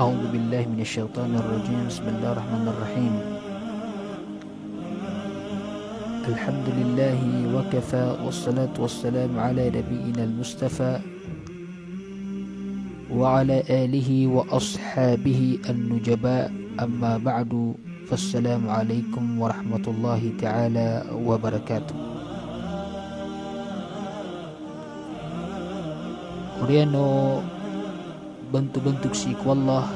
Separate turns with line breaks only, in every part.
أعوذ بالله من الشيطان الرجيم. بسم الله الرحمن الرحيم. الحمد لله وكفى، والصلاة والسلام على نبينا المصطفى وعلى آله وأصحابه النجباء. أما بعد، فالسلام عليكم ورحمة الله تعالى وبركاته. Oriano bentuk-bentuk si iku Allah,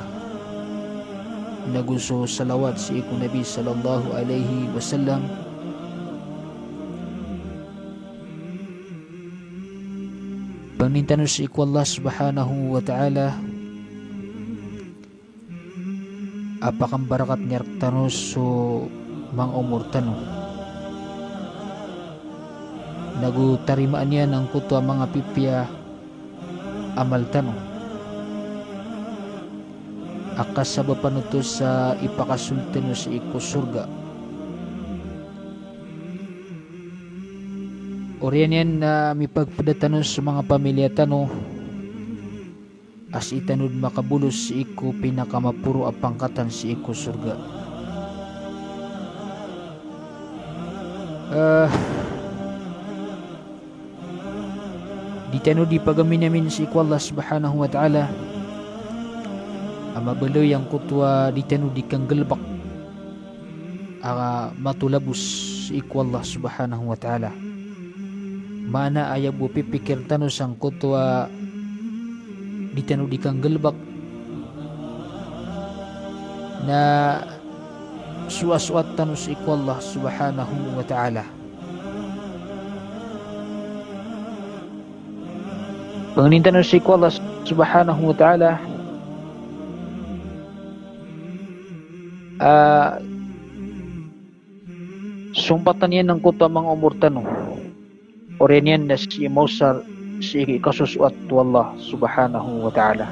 naguso salawat si iku Nabi sallallahu alaihi wasallam. Pangintano si iku Allah subhanahu wa ta'ala, apakang barakat niyar tanus so mang umur tanu nagu tarimaan niya ng kuto mga pipya amal tanu akas sa panutos sa ipakasultano sa iku surga. Oriyan yan na mipagpadatanos sa mga pamilya tano, as itanod makabulos sa iku pinakamapuro ang pangkatan sa iku surga. Di tanod di pagaminamin sa iku Allah subhanahu wa ta'ala, mabaloy ang kutwa di tanod di kang galbak matulabos sa iku Allah subhanahu wa ta'ala. Mana ayabu pipikir tanus ang kutwa di tanod di kang galbak na suwaswat tanus iku Allah subhanahu wa ta'ala. Panganintan tanus iku Allah subhanahu wa ta'ala, sumpatan yan ng kutwa mga umur tanong orin yan na si Mausar si kasusuat to Allah subhanahu wa ta'ala.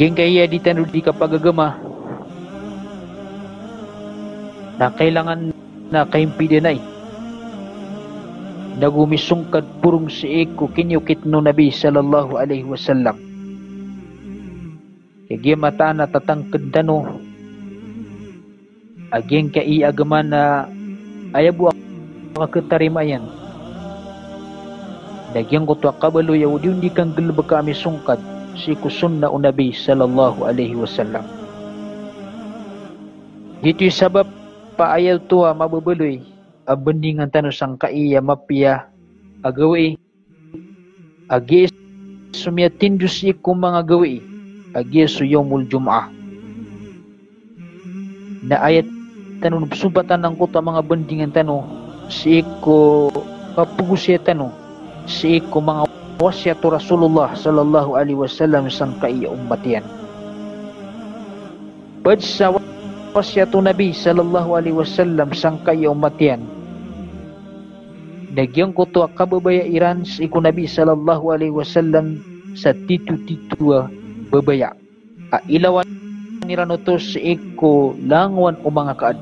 Geng kaya di tanong di kapagagama na kailangan na kaimpidanay nagumisungkad purong si iko kinyukit no Nabi sallallahu alaihi wasallam. Kaya mata na tatangkad dano ageng kai agaman na ayabu makatarimayan nagyang ko to kabalo yaw di kang galba kami sungkad si kusunna o Nabi sallallahu alaihi wasallam. Dito yung sabab pa ayaw to mababaloy abendingan tanong sang kaiya mapia agawi agi sumiyatin Diyos iku mga gawi agi suyomul jum'ah na ayat tanong sumpatan ng kuta mga bandingan tanong si iku kapugusya tanong si iku mga wasyatu Rasulullah sallallahu alaihi wasallam sang kaiya ummatian. Pad sa wasyatu Nabi sallallahu alaihi wasallam sang kaiya ummatian nagyang kuto kababaya iran si iku Nabi sallallahu alaihi wasallam sa titu-titu babaya ilawan niranutos si iku langwan o mga kaad.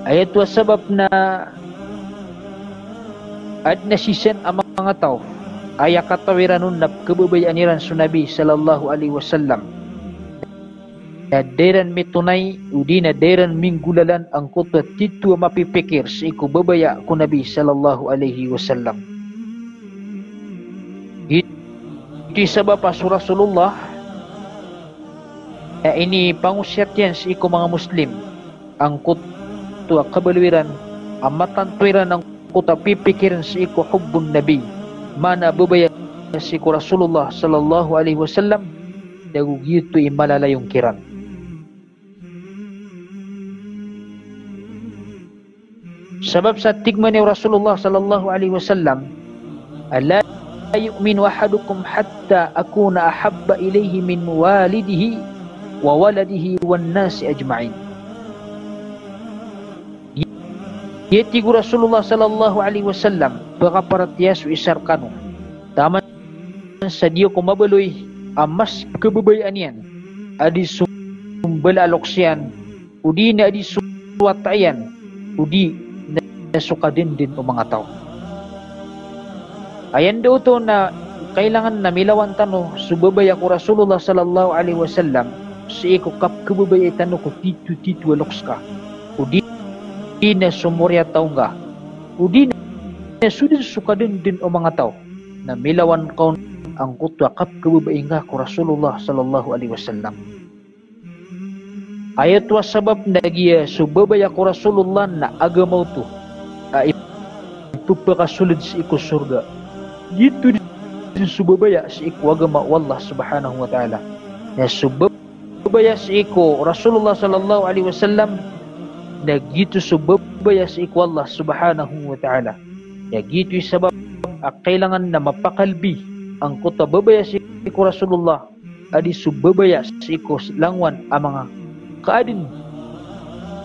Ayat wa sabab na ad nasisan ang mga tao ay katawiran nun na kababayaan niran sa Nabi sallallahu alaihi wasallam na deran mitunay udi na deran minggulalan ang kutwa titu mapipikir sa iku babaya ko Nabi sallallahu alaihi wasallam. Iti sabab pa sa Rasulullah na ini pangusyat yan sa iku mga Muslim ang kutwa kabalwiran ang matantwiran ng kutwa pipikiran sa iku hubbun Nabi mana babaya sa iku Rasulullah sallallahu alaihi wasallam nagugito malalayong kiran. Sabab sa tigman ni Rasulullah sallallahu alaihi wasallam ala yu'minu ahadukum hatta akuna ahabba ilayhi min walidihi wa waladihi wan nasi ajma'in. Yeti Rasulullah sallallahu alaihi wasallam bakaparatias isar kanu taman sa diyo kumabaloy amas kababayaan yan adi sumbalaloksyan udi na adi suwatayan udi na sukadin din o mga tao. Ayan daw to na kailangan na milawan tano subabay ako Rasulullah sallallahu alaihi wasallam si iko kap kababay tano ko titu aloks ka o di na sumurya taong ka o di na sudin sukadin din o mga tao na milawan kaun ang kutwa kap kababay nga ko Rasulullah sallallahu alaihi wasallam. Ayat wa sabab nagiya subabay ako Rasulullah na agamaw to ipupakasulid si iko surga. Gitu din subabaya si iko agama wallah subhanahu wa ta'ala. Na subabaya si iko Rasulullah sallallahu alaihi wasallam na gitu subabaya si iko Allah subhanahu wa ta'ala. Ya gitu sabab kailangan na mapakalbi ang kutababaya si iko Rasulullah adi subabaya si iko langwan ang mga kaadin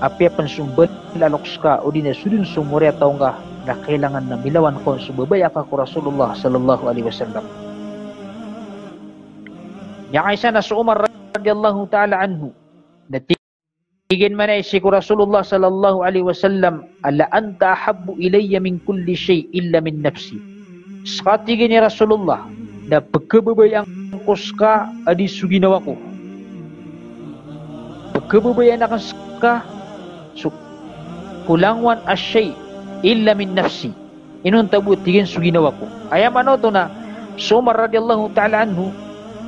apiapan sumbat laloks ka o di na sudin sumurya taong ka na kailangan na milawan ko subabaya ka ko Rasulullah sallallahu alaihi wasallam. Yang isa na si Umar radiyallahu ta'ala anhu natigin man ay si ko Rasulullah sallallahu alaihi wasallam ala anta ahabbu ilayya min kulli shay illa min nafsi. Skatigin ni Rasulullah na pagkababayang kuska adi suginawa ko. Pagkababayang nakaska kulangwan ashay illa min nafsi inun tabut tigin suginawa ko. Ayam ano to na Umar radiyallahu ta'ala anhu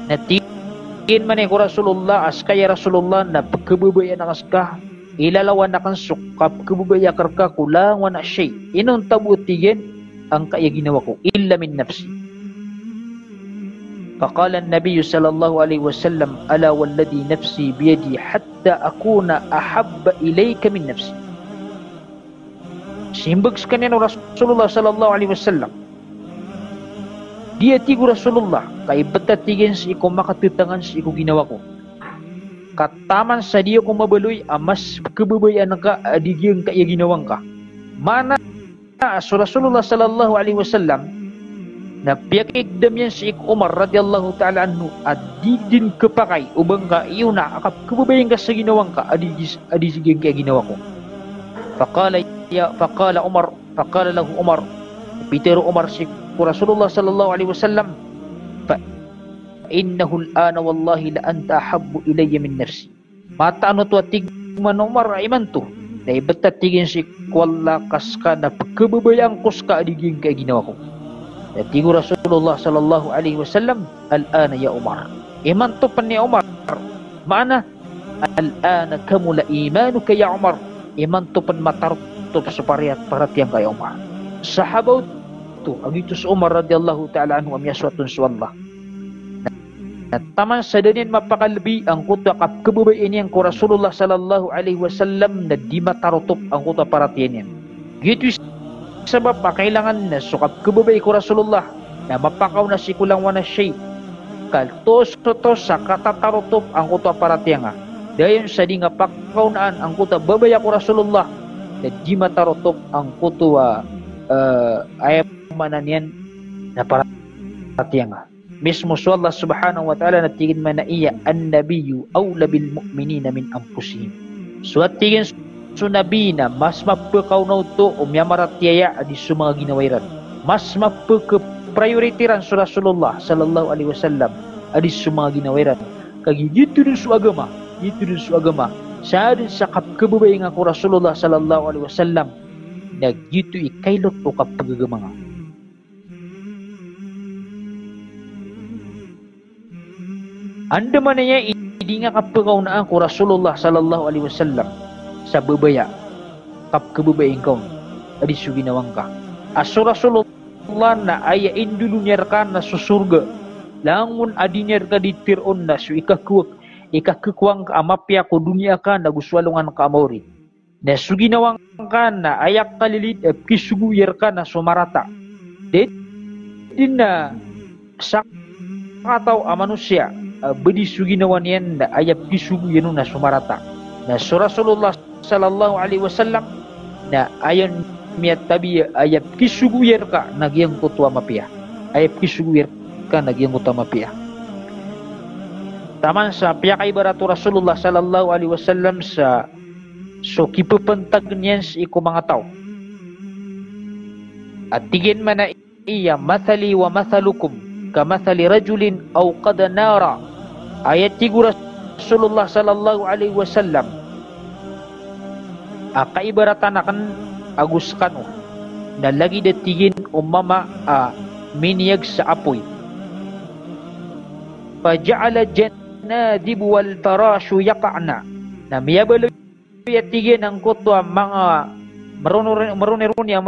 natigin man ko Rasulullah askaya Rasulullah na pagkabubaya na kaska ilalawan na kan sukap kabubaya karka kulangwan ashay inun tabut tigin ang kaya ginawa ko illa min nafsi. فقال النبي صلى الله عليه وسلم ألا والذي نفسي بيدي حتى أكون أحب إليك من نفسي. Simbag sa kanya ng Rasulullah sallallahu alaihi wasallam. Dia tigo Rasulullah kay batatigin si iko makatutangan si iko ginawa ko. Kataman sa diyo ko mabaloy amas kababayan ka adigyan kaya ginawang ka. Mana so Rasulullah sallallahu alaihi wasallam na piyakigdam yan si Umar radiyallahu ta'ala anhu at di din kapakay ubang ka iyo na akap kababayan ka sa ginawang ka adi sige kaya ginawa ko. Faqala lahu Umar Pitero Umar si Rasulullah sallallahu alaihi wasallam fa innahu al-ana wallahi la anta ahabbu ilayya min nafsi. Mata ano to tigman Umar iman to na ibatatigin si wala kaska na pagkababayang kuska adigin kaya ginawa ko. Tigo Rasulullah sallallahu alaihi wasallam al-ana ya Umar. Iman to pan ni Umar. Mana al-ana kamula imanuka ya Umar. Iman to pan matarto sa paratiang kay Umar. Sahabaw to agitus Umar radiyallahu ta'ala anhu am yaswatun suwallah. Taman sa danin mapakalbi ang kutwa kapkababain yan ko Rasulullah sallallahu alaihi wasallam na di matarotop ang kutwa paratiyan yan. Gitu sabab kailangan na sukap kababay ko Rasulullah na mapakaw na si kulang wana siya kaltos to sa katatarotop ang kuta paratianga dayon sa di nga pakaw naan ang kuta babaya ko Rasulullah na di matarotop ang kuta ayamanan yan na paratianga mismo so Allah subhanahu wa ta'ala natigin man na iya an nabiyyu awla bil mu'minina min anfusihim so atigin so nabi na mas mapakaw na ito umyamaratiyaya adi sa mga ginawairan. Mas mapaka-prioritiran sa Rasulullah sallallahu alaihi wasallam adi sa mga ginawairan. Kagi dito din sa agama. Sa din sa kapkababay nga ko Rasulullah sallallahu alaihi wasallam na dito ikailot o kapagagama nga. Anda man niya hindi nga kapagaw na ako Rasulullah sallallahu alaihi wasallam sa babaya kapkababayin ka adi su ginawang ka aso Rasulullah na aya indulunyar ka na susurga langun adinyer ka ditiron na su ikakukwang ka amapya ko dunia ka na guswalungan ka amori na su ginawang ka na ayak kalilit kisuguyar ka na sumarata din na sa kataw a manusia bedi su ginawan yan na ayap kisuguyar na sumarata na su Rasulullah sallallahu alaihi wasallam na ayon miat tabi ayat kisuguyar ka nagyang kutwa mapia ayat kisuguyar ka nagyang kutwa mapia taman sa piya kay barato Rasulullah sallallahu alaihi wasallam sa so kipapantag niyan sa iko mga tao at tigin man na iya mathali wa mathalukum kamathali rajulin awqada nara. Ayat tigu Rasulullah sallallahu alaihi wasallam kaibaratan akan agus kanu na lagi datigin umama miniyag sa apoy. Faja'ala janadib wal tarashu yaqa'na, na miyabalo yatigin ang kutwa mga marunirun yang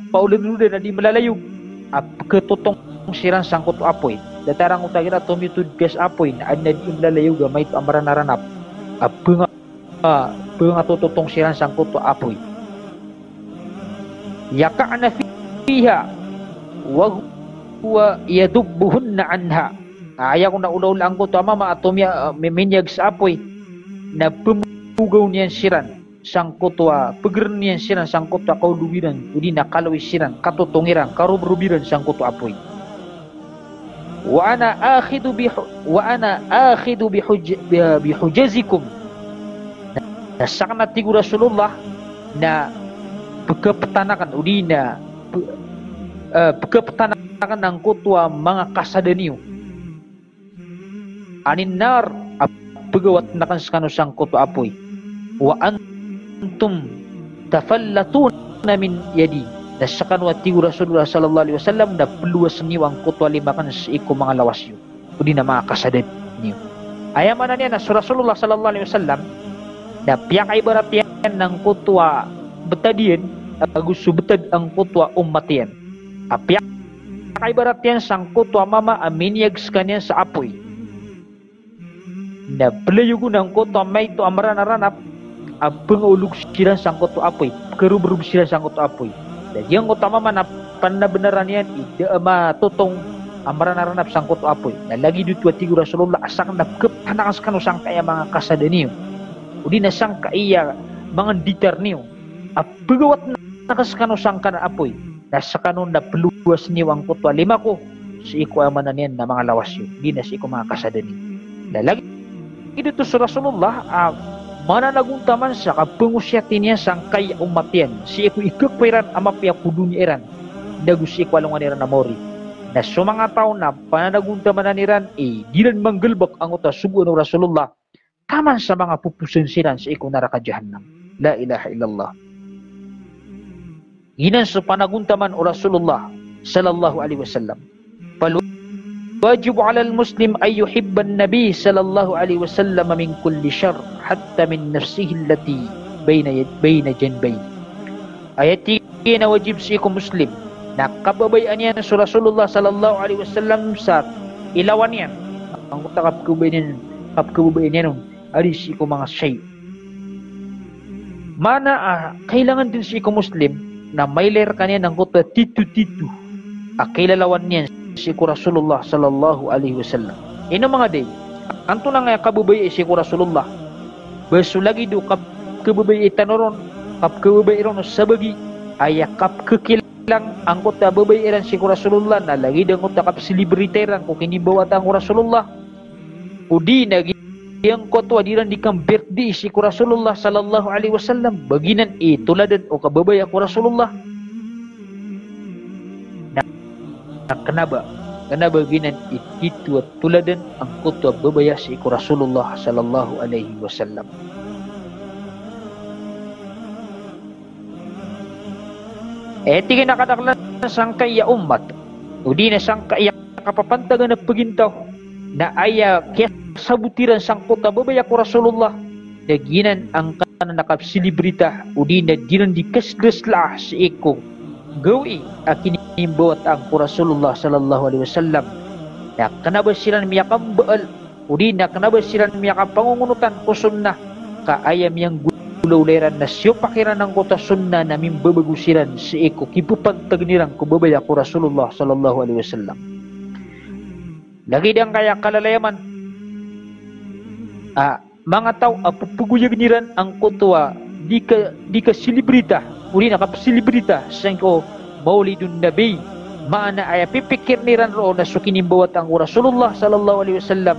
paulun na di malalayog ketutong siran sang kutwa apoy. Datarang utagira tumitud gas apoy na ad na di malalayog may ito amaran naranap bunga tututong siran sang kutwa apoy. Yaqa'na fiha wa huwa yadubbuhunna anha. Ayaw ko na ulaw lang ko mama atomya miminyag sa apoy na pumugaw niyan siran sang kutwa pagren niyan siran sang kutwa kaulubiran udi na kalawis siran katutungiran karubrubiran sang kutwa apoy. Wa ana akhidu bihujazikum. Nasakna tigu Rasulullah na pagkapatanakan udi na pagkapatanakan ng kutwa mga kasadaniyo anin nar pagawat nakan sa kanusang kutwa apoy. Wa antum tafallatuna min yadi. Nasakan wa tigu Rasulullah sallallahu alaihi wasallam na peluas niyo ang kutwa limakan sa iko mga lawas niyo udi na mga kasadaniyo. Ayaman na niya na Rasulullah sallallahu alaihi wasallam na piyak ay barat yan ng kutwa betadian gusto betad ang kutwa ummatian. Piyak ay barat yan sang kutwa mama aminyag kanya sa apoy. Na pelayugo ng kutwa may ito amaran-aranap pangulog silang sang kutwa apoy. Kerub-rub silang sang kutwa apoy. Dan yung kutwa mama na panabenaran yan matutong amaran-aranap sang kutwa apoy. Na lagi dito tigu Rasulullah asak na kepanakas kanu sang kaya mga kasadaniyo. Udi na sang kaya mga ditar niyo. Pagawat nakaskano sang kana apoy. Nasa kanon na peluwas niyo ang kutwa lima ko. Si iko amanan yan na mga lawas yun. Di na si iko mga kasadaniyo. Lalagi dito sa Rasulullah mananaguntaman sa kapangusyatin niya sang kaya umatian. Si iko ikakwiran amapya kudunya iran. Dagus iko alungan iran na mori. Na sa mga tao na pananaguntaman na niran diran manggelbak ang utas subuan ng Rasulullah. Taman sa mga pupusin silan sa iko naraka jahannam. La ilaha illallah. Ginan sa panaguntaman o Rasulullah sallallahu alaihi wasallam. Wajib 'ala al-muslim ay yuhibba an-nabi sallallahu alaihi wasallam min kulli syarr hatta min nafsihi allati bayna janbay. Ayat na wajib sa iko muslim na kababayan niya sa Rasulullah sallallahu alaihi wasallam sa ilawan niya. Ang utakap kababayan niya ari si iko mga shay. Mana kailangan din si iko muslim na mailer kanya ng kutwa titu-titu. Kailalawan niya si iko Rasulullah sallallahu alaihi wasallam. Ino mga day, anto na nga kabubay si iko Rasulullah. Beso lagi do kabubay itanoron, kabubay ron sa bagi ay kilang ang kutwa babay iran si iko Rasulullah na lagi dang kutwa kap celebriteran ko kinibawat ang Rasulullah. Udi nagi yang kutwa diran di kam birthday si iko Rasulullah sallallahu alaihi wasallam baginan tuladan o kababay ako Rasulullah. Kenapa ginan itu tuladan ang kutwa babaya si iko Rasulullah sallallahu alaihi wasallam. Tingin nakadaklan sang kaya umat udi na sang kaya kapapantagan na pagintaw na aya kaya sabutiran sang kutwa babaya ko Rasulullah na ginan ang kanan nakapsilibrita udi na ginan dikasdaslah si iko gawi akinimbawat ang Rasulullah sallallahu alaihi wasallam na kanaba silang miyakang baal udi na kanaba silang miyakang pangungunutan ko sunnah kaayam yang gulauleran na siyo pakiran ng kota sunnah na mimbabagusiran si iko kipupantagniran ko babaya ko Rasulullah sallallahu alaihi wasallam. Lagi dang kaya kalalayaman mga tao pupuguyagniran ang kutwa di ka silibrita uli nakapsilibrita sangko maulidun nabi mana ay pipikir niran ro na sukinimbawat ang Rasulullah sallallahu alaihi wasallam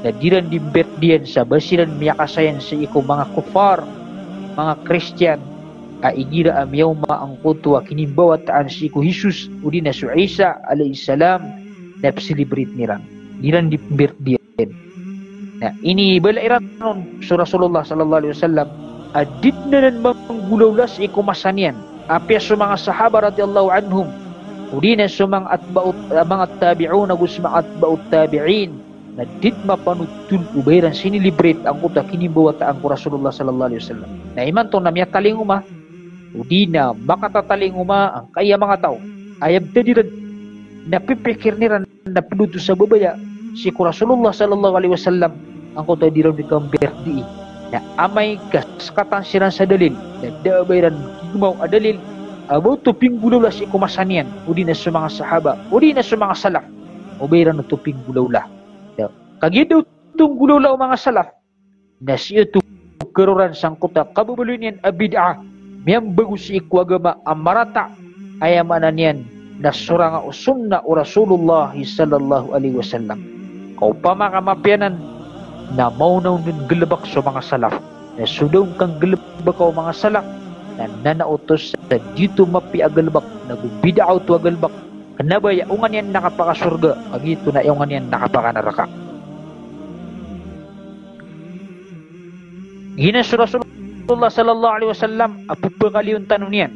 na diran di birthdayan sa basiran miyakasayan sa iko mga kufar mga Christian aigira am yawma ang kutwa kinimbawa taan si ku Jesus udina su Isa alaihi salam na celebrate niran di birthday. Nah, ini balairan su Rasulullah sallallahu alaihi wasallam adidna dan menggulaulas iku masanian apia su mga sahaba radhiyallahu anhum udina su mga tabi'un agus mga atba'ut tabi'in na didma panutul ubairan sini libret ang kuta kinimbawa taan ku Rasulullah sallallahu alaihi wasallam. Na iman to namya talinguma udina makatatalinguma ang kaya mga tao ayab tadiran napipikir niran na pinuto sa babaya si ku Rasulullah sallallahu alaihi wasallam ang kuta diram di kamberdi na amay kaskatan siran sa dalil na dabayran mau adalil abo to pinggulawla si kumasanian udina sa mga sahaba udina sa mga salaf ubairan to pinggulawla kagidaw itong gulawla o mga salaf na siya ito keruran sang kuta kabubulunian abid'ah miyang bagus si ikwagama amarata ayamanan yan na suranga o sunna o Rasulullah sallallahu alaihi wasallam kau pamakamapyanan na maunaw nun gelabak sa mga salaf na sudong kang gelabak o mga salaf na nanautos sa dito mapi agalbak na gubidaaw to agalbak kanabaya ungan yan nakapakasurga agito na ungan yan nakapakanaraka. Gina sa Rasulullah sallallahu alaihi wasallam apupakaliyon tanong niyan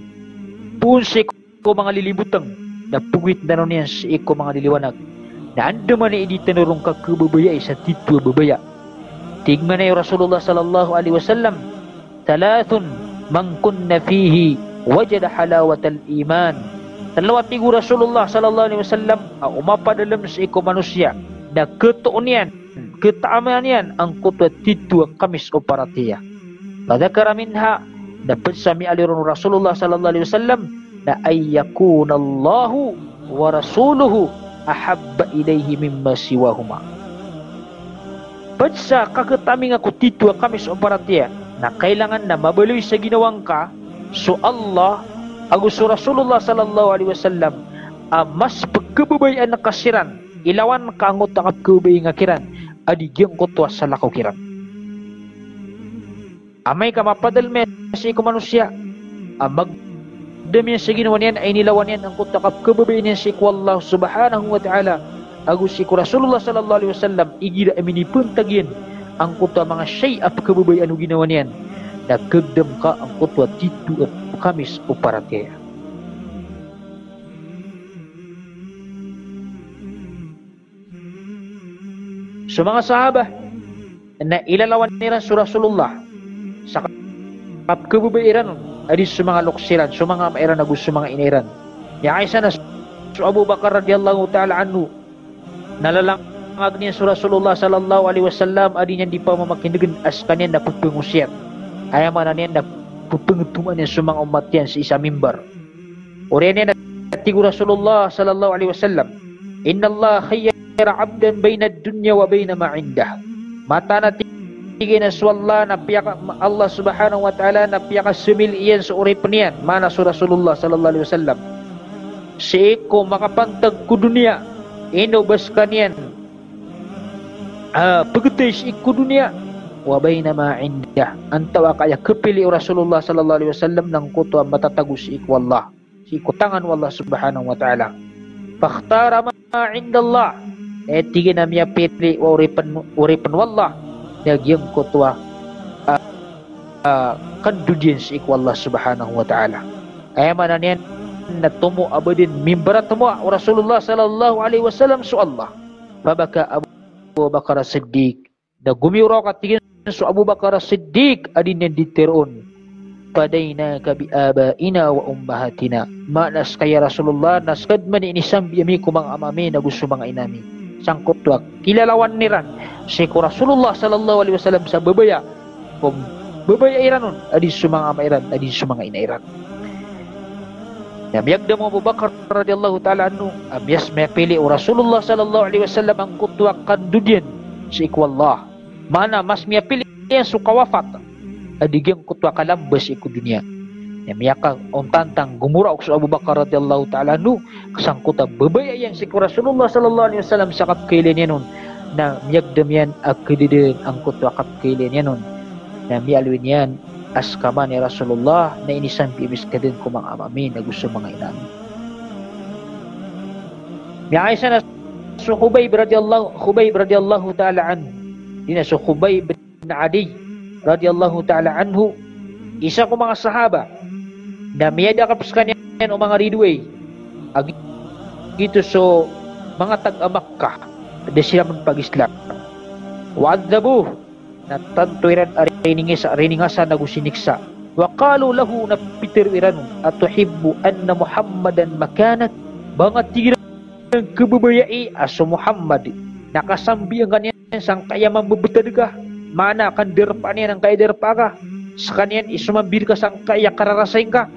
pun si ko mga lilibutang na pugwit tanong niyan si ko mga liliwanag na anda man ini tanurong ka kababaya sa titu babaya tigman na Rasulullah sallallahu alaihi wasallam thalathun man kunna fihi wajada halawatal iman dalawa tigu Rasulullah sallallahu alaihi wasallam umapa dalam si ko manusia na ketuunian ketaamanian ang kutwa titu kamis operatiya. Padakara minha dapat sami alirun Rasulullah sallallahu alaihi wasallam na ayyakuna Allahu wa rasuluhu ahabba ilaihi mimma siwahuma. Padsa kaketami nga titu kamis operatiya na kailangan na mabaloy sa ginawang ka so Allah agus Rasulullah sallallahu alaihi wasallam mas pagkababayan na kasiran ilawan ka ang utakap kabay nga kiran adi gyang kutwa sa lakaw kiran amay ka mapadal me si ko manusia magdami sa ginawa niyan ay nilawan yan ang kutakap kababay niyan si ko Allah subhanahu wa ta'ala agus si ko Rasulullah sallallahu alaihi wasallam igira amini puntagin ang kutwa mga syai'ap kababay anu ginawa niyan na kagdam ka ang kutwa titu at kamis o paratya. So mga sahaba na ilalawan nila sa Rasulullah sa kapkabubairan adi sa mga luksiran sa mga mairan na gusto mga inairan ya Aisha na sa Abu Bakar radiyallahu ta'ala anhu nalalangag niya sa Rasulullah sallallahu alaihi wasallam adi niya di pa mamakindagan as kanyan na pagpangusyan ayaman niya na pagpangutuman niya sa mga umat yan sa isa mimbar uriyan niya na tigo Rasulullah sallallahu alaihi wasallam inna Allah khayyara abdan bayna dunya wa bayna ma indah mata na tigin na swalla na piyaka Allah subhanahu wa ta'ala na piyaka sumil iyan sa uripan niyan mana sa Rasulullah sallallahu alaihi wasallam si ko makapantag ku dunia inobas kanian pagutay si ku dunia wa bayna ma indah antawa kaya kepili Rasulullah sallallahu alaihi wasallam ng kuto matatagus si ku Allah si ku tangan wallah subhanahu wa ta'ala fakhtara ma indallah tigin na miya pili uripan wallah nagyang kutwa kandudian si iku Allah subhanahu wa ta'ala ay mananian na tumu abadin mimbarat tumu Rasulullah sallallahu alaihi wasallam su Allah pabaka Abu Bakar Siddiq na gumiuraw katigin su Abu Bakar Siddiq adin yang diteron padayna ka bi abaina wa ummahatina manas kaya Rasulullah naskad man inisam biyami kumang amami na gusto mga inami sangkot tuak kilalawan niran si Rasulullah sallallahu alaihi wasallam sa babaya kung babaya iranon adi sumang amairan adi sumang inairan namiyagda mo Abu Bakar radhiyallahu ta'ala anhu amyas mapili Rasulullah sallallahu alaihi wasallam ang kutwa kandudian si Allah mana mas mapili yan sukawafat adi gyang kutwa kalambas iku dunia namiyaka untantang gumura sa Abu Bakar radhiyallahu ta'ala anhu kasangkuta babaya yang si Rasulullah sallallahu alaihi wasallam sa kapkailan yan nun na miyagdam yan akadidin ang kutwa kapkailan yan nun na miyalwin yan askaman ni Rasulullah na inisampi miskadin ko mga amami na gusto mga inami. Mi'aysa na so Khubayb radiyallahu ta'ala anhu. Dina so Khubayb bin Adi radiyallahu ta'ala anhu, isa ko mga sahaba na miyada kapas kanyan o mga ridway agito so mga tag-Makkah da sila pag-Islam. Wa'adzabuh na tantuiran riningasa nagusiniksa. Wa qalu lahu na pitirwiran atuhibbu anna Muhammadan makanat bangat tigran kebebayai aso Muhammad nakasambi ang kanyan sang kaya mambebetadagah mana akan derpa niya ng kaya derpa ka sa kanyan isumambir ka sang kaya kararasain ka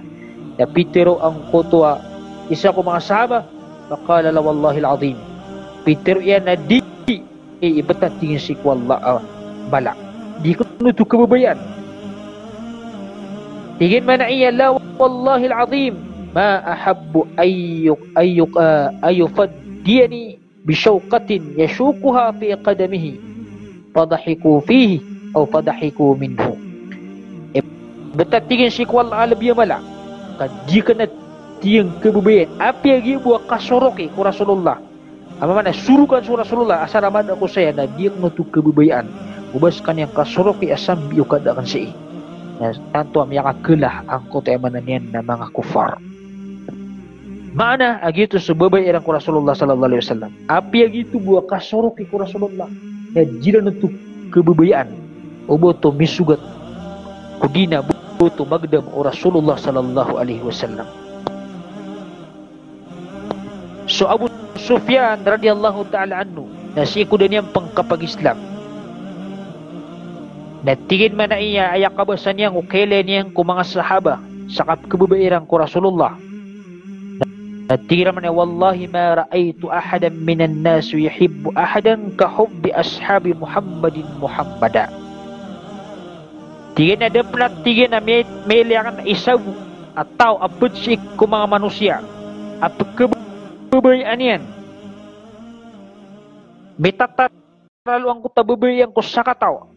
na pitiro ang kutwa isa ko mga sahaba maqala la wallahi al-azim pitiro yan na di ibatat tingin si wallah bala di ko nuto kebebayan tingin man iya la wallahi al-azim ma ahabbu ayyufaddiyani bishawqatin yashukuha fi qadamihi fadahiku fihi aw fadahiku minhu. Betat tingin si kwal albiya mala kad jika na tiyang kebebayan api agi buah kasoroki ku Rasulullah ama mana surukan su Rasulullah asaraman ako saya na diyak nutu kebebayaan ubaskan yang kasoroki asam biyo kadakan si na tanto am yang kelah ang kota emananian na mga kufar. Mana agito subabay irang ku Rasulullah sallallahu alaihi wasallam. Api agito buah kasoroki ku Rasulullah. Na jira nutu kebebayaan. Oboto misugat kudina boto magdam o Rasulullah sallallahu alaihi wasallam. So Abu Sufyan radhiyallahu ta'ala anhu nasi kudan yang pangkapag-Islam. Natingin man na iya ayak kabasan niyang ukele niyang ku mga sahaba sa kebebayaan ku Rasulullah. Natingin man na wallahi ma ra'aytu ahadan minan nas yuhibbu ahadan ka hubbi ashabi Muhammadin Muhammada. Tingin na daplat tingin na may liangan isaw atau abad si ku mga manusia at kebebayaan yan. May tataralo ang kutababayaan ko sa kataw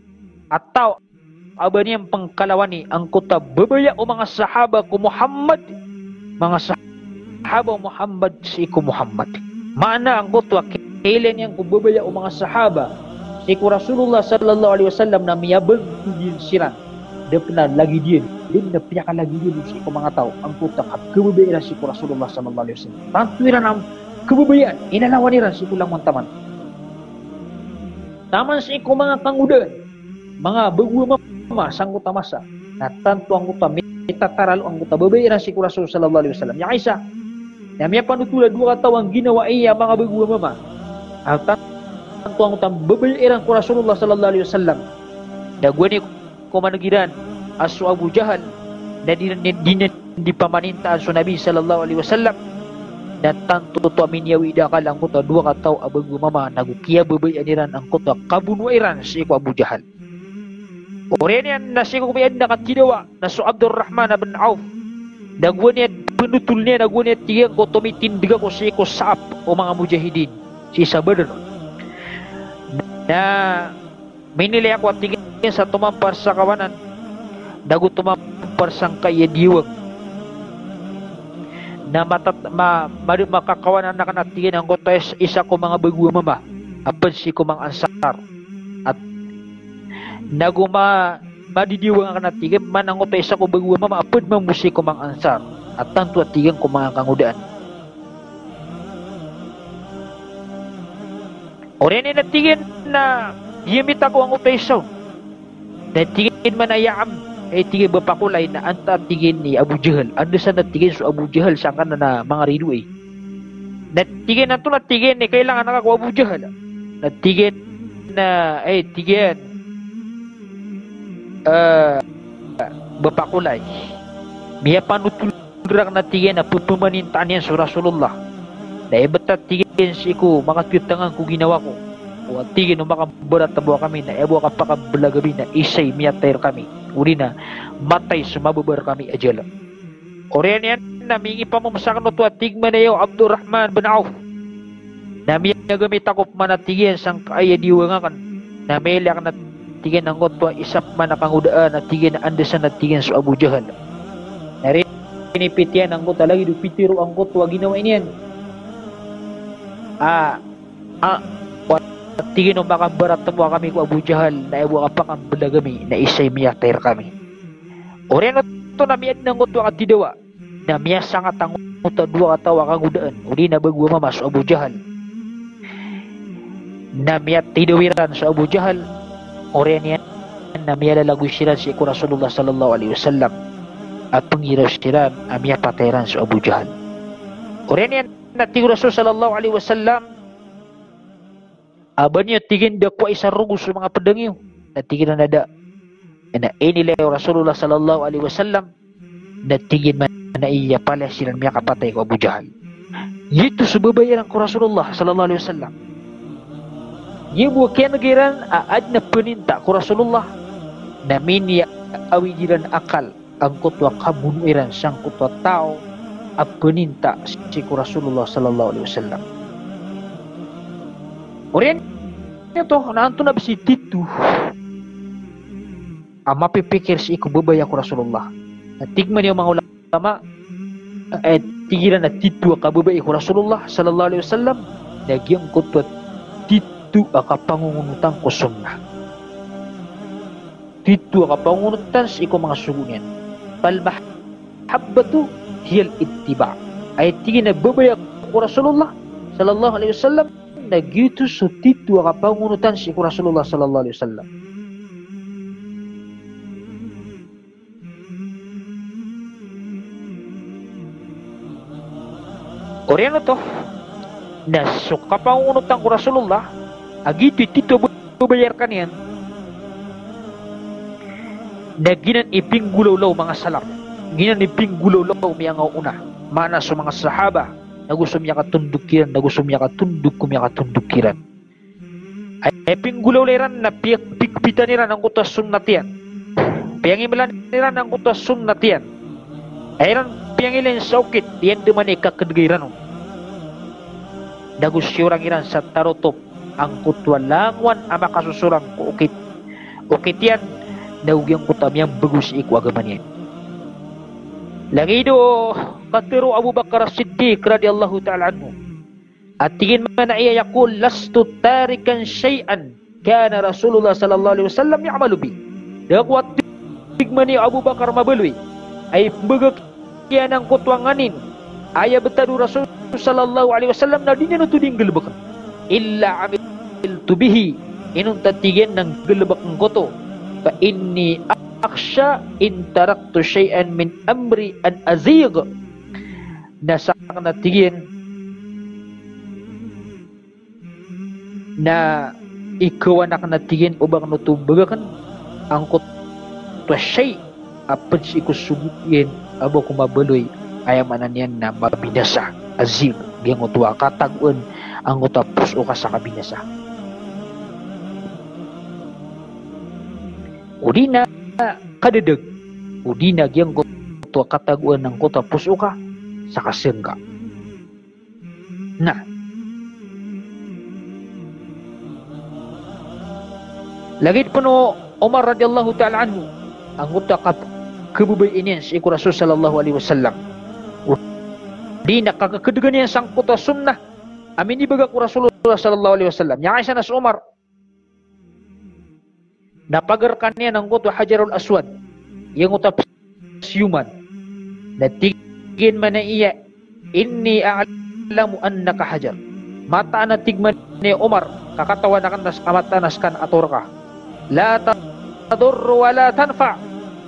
atau aban yang pangkalawani ang kutababaya o mga sahaba ku Muhammad mga sahaba Muhammad si ku Muhammad mana ang kutwa kailan yang kubabaya o mga sahaba si ku Rasulullah sallallahu alaihi wasallam na miyabang din siran dia pernah lagi dia na piyakan lagi dia si ku mga tao ang kutwa kubabaya si ku Rasulullah sallallahu alaihi wasallam tantuiran ang kubabayaan inalawaniran si ku lang mantaman taman si ku mga kangudan mga bagwa mama sang utamasa na tanto ang utama itataralo ang utababayran si Rasul sallallahu alaihi wasallam yang isa na miya panutula dua katawang ginawa iya mga bagwa mama at tanto ang utababayran ku Rasulullah sallallahu alaihi wasallam dagwani ko managiran asu Abu Jahal na di pamanintaan sa Nabi sallallahu alaihi wasallam na tanto to aminyawi dakal ang kuta dua kataw abagwa mama nagukiya babayan ang kuta kabunuiran si Abu Jahal. Orang yang nasi kubian nak tidawa nasu Abdurrahman bin Auf dagwanya penutulnya dagwanya tiang ko tumitin diga ko si ko saap o mga mujahidin si Badr na minili ako tingin sa tumampar sa kawanan dagu tumampar sang kaya diwag na makakawanan na kanatingin ang kota isa ko mga bagwa mama apan si ko mga ansar at naguma madidiwang ang natigim man ang utay sa ko bagwa mama apod mamusi ko mga ansar at tanto at tigang ko mga kangudaan. Oren na natigin na yimita ko ang utay sa natigin man ayaam ay tigin bapakulay na anta tigin ni Abu Jahal ando sa natigin so Abu Jahal sa kan na mga ridu natigin na to natigin ni kailangan nakakuha Abu Jahal natigin na ay tigin bapakulay miya panutulrak na tigin na pupumanintaan yan sa Rasulullah na ibatat tigin siku mga tuyutangan ko ginawa ko o tigin o makabarat tabuha kami na ebo kapakabalagabi na isay miya tayo kami uli na matay sumababar kami ajala Orian yan na mingi pa mamasakan ito at tigman na yung Abdurrahman bin Auf na miya gamit ako manatigin sang kaya diwangakan na may liak na tigen anggot tua isap mana pangudaan na tigen andesan na tigen su Abu Jahal. Dari ini pitian anggota lagi du pitiru anggot tua ginawa inian. Tigen umpaka berat temu kami ku Abu Jahal na ibu apakan belagami na isay miyatir kami. Orang itu na miyad anggot tua katidawa na miya sangat anggota dua katawa kangudaan. Uli na bagwa mamas Abu Jahal. Na miyad tidawiran sa Abu Jahal. Orang yan na miya lalagu siran si iku Rasulullah sallallahu alaihi wasallam at pangiraw siran miya patairan sa Abu Jahal. Orang yan na tigo Rasul sallallahu alaihi wasallam abanyo tigin dakwa isa rugus sa mga pedangyo na tigin na nada na inilay Rasulullah sallallahu alaihi wasallam na tigin man na iya pala siran miya kapatay ko Abu Jahal. Yito subabayaran ko Rasulullah sallallahu alaihi wasallam. Yibu kenagiran aad na peninta ko Rasulullah na minya awijiran akal ang kutwa kabunuiran sang kutwa tao at peninta si ko Rasulullah sallallahu alaihi wasallam. Orian ito na anto na bisi titu mapipikir si iku babaya ko Rasulullah. Tigman yung mga ulama tigiran na titu kababaya ko Rasulullah sallallahu alaihi wasallam nagyang kutwa titu akapangungunutan ko sunnah. Titu akapangungunutan sa iko mga sugunin. Palmahabbatu hiyal ittiba. Ay tigin na babaya ko Rasulullah sallallahu alaihi wasallam nagyuto sa titu akapangunutan sa iko Rasulullah sallallahu alaihi wasallam. Oriano to na suka pangunutan ko Rasulullah agito tito babayarkan yan na ginan ipinggulaw-law mga salaf ginan ipinggulaw-law miyang una mana sa mga sahaba na gusto miya katundukiran na gusto miya katunduk kumiya katundukiran ay pinggulaw-layran na pikpitan nila ng kutas sunnat yan piyangimalan nila ng kutas sunnat yan ayran piyangilan sa ukit yan duman ikakadgayran nagusyurang iran sa tarotop ang kutwalangwan ama kasusurang ko ukit yan naugyang kutam yang bagus iku agaman yan lagi do katiro Abu Bakar As-Siddiq radhiyallahu ta'ala anhu at tingin man na iya yakul lastu tarikan syai'an kana Rasulullah sallallahu alaihi wasallam ya'malu bi dakwat tigmani Abu Bakar mabelwi ay bagak yan ang kutwanganin aya betadu Rasul sallallahu alaihi wasallam na dinya nutuding gelebakan illa amiltu bihi inun tatigen ng gelebakan koto fa inni akhsha in taraktu syai'an min amri an azigh nasang natigen na ikaw anak natigen ubang nutubagan ang koto syai' apa si ikusubukin abo kumabeloy ayamanan yan na mabinasa azim geng utua katagun anggota puso ka sa kabinasa udina kadedeg udina geng utua katagun ng kota puso ka sa kasengga nah lagi puno Umar radhiyallahu ta'ala anhu anggota kebubayan si iku Rasul sallallahu alaihi wasallam di nakakakedegan yang sangkuta sunnah amin ibaga ku Rasulullah sallallahu alaihi wasallam yang Aisyah nas Umar napagarkan niya ng kuto Hajarul Aswad yang utap siuman natigin man iya inni a'lamu annaka hajar mata na tigman ni Umar kakatawa na kan nas kamatanas kan atorka la tadur wa la tanfa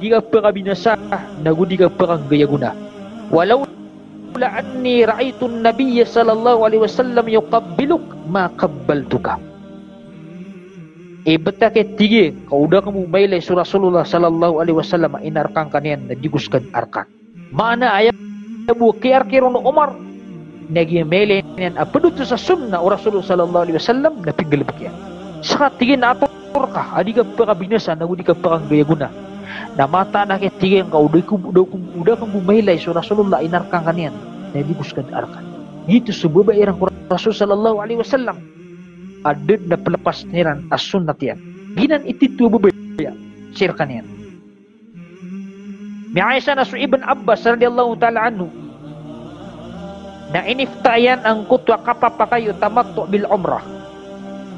di ka binasa nagudi ka perang gaya guna walau la anni ra'aitu an-nabiy sallallahu alaihi wasallam yuqabbiluk ma qabbaltuka betake tige kau udah kamu mailai surah Rasulullah sallallahu alaihi wasallam inarkan kanian na diguskan arkan mana ayat bu kiar-kiron Umar nagi mailai nian apedut sa sunnah Rasulullah sallallahu alaihi wasallam na pinggel bakyan saka tige na ator ka adiga para binasa nagudi ka perang gaya guna na mata na ketiga kau udah kamu mailai surah Rasulullah inarkan kanian na diguskan arkan gitu sebabairang Rasul sallallahu alaihi wasallam adid na pelepas niran as-sunnat yan ginan ititu bubaya sirkan yan. Mi Aisyah nasu Ibn Abbas radhiyallahu ta'ala anhu na iniftayan ang kutwa kapapakayo tamattu bil umrah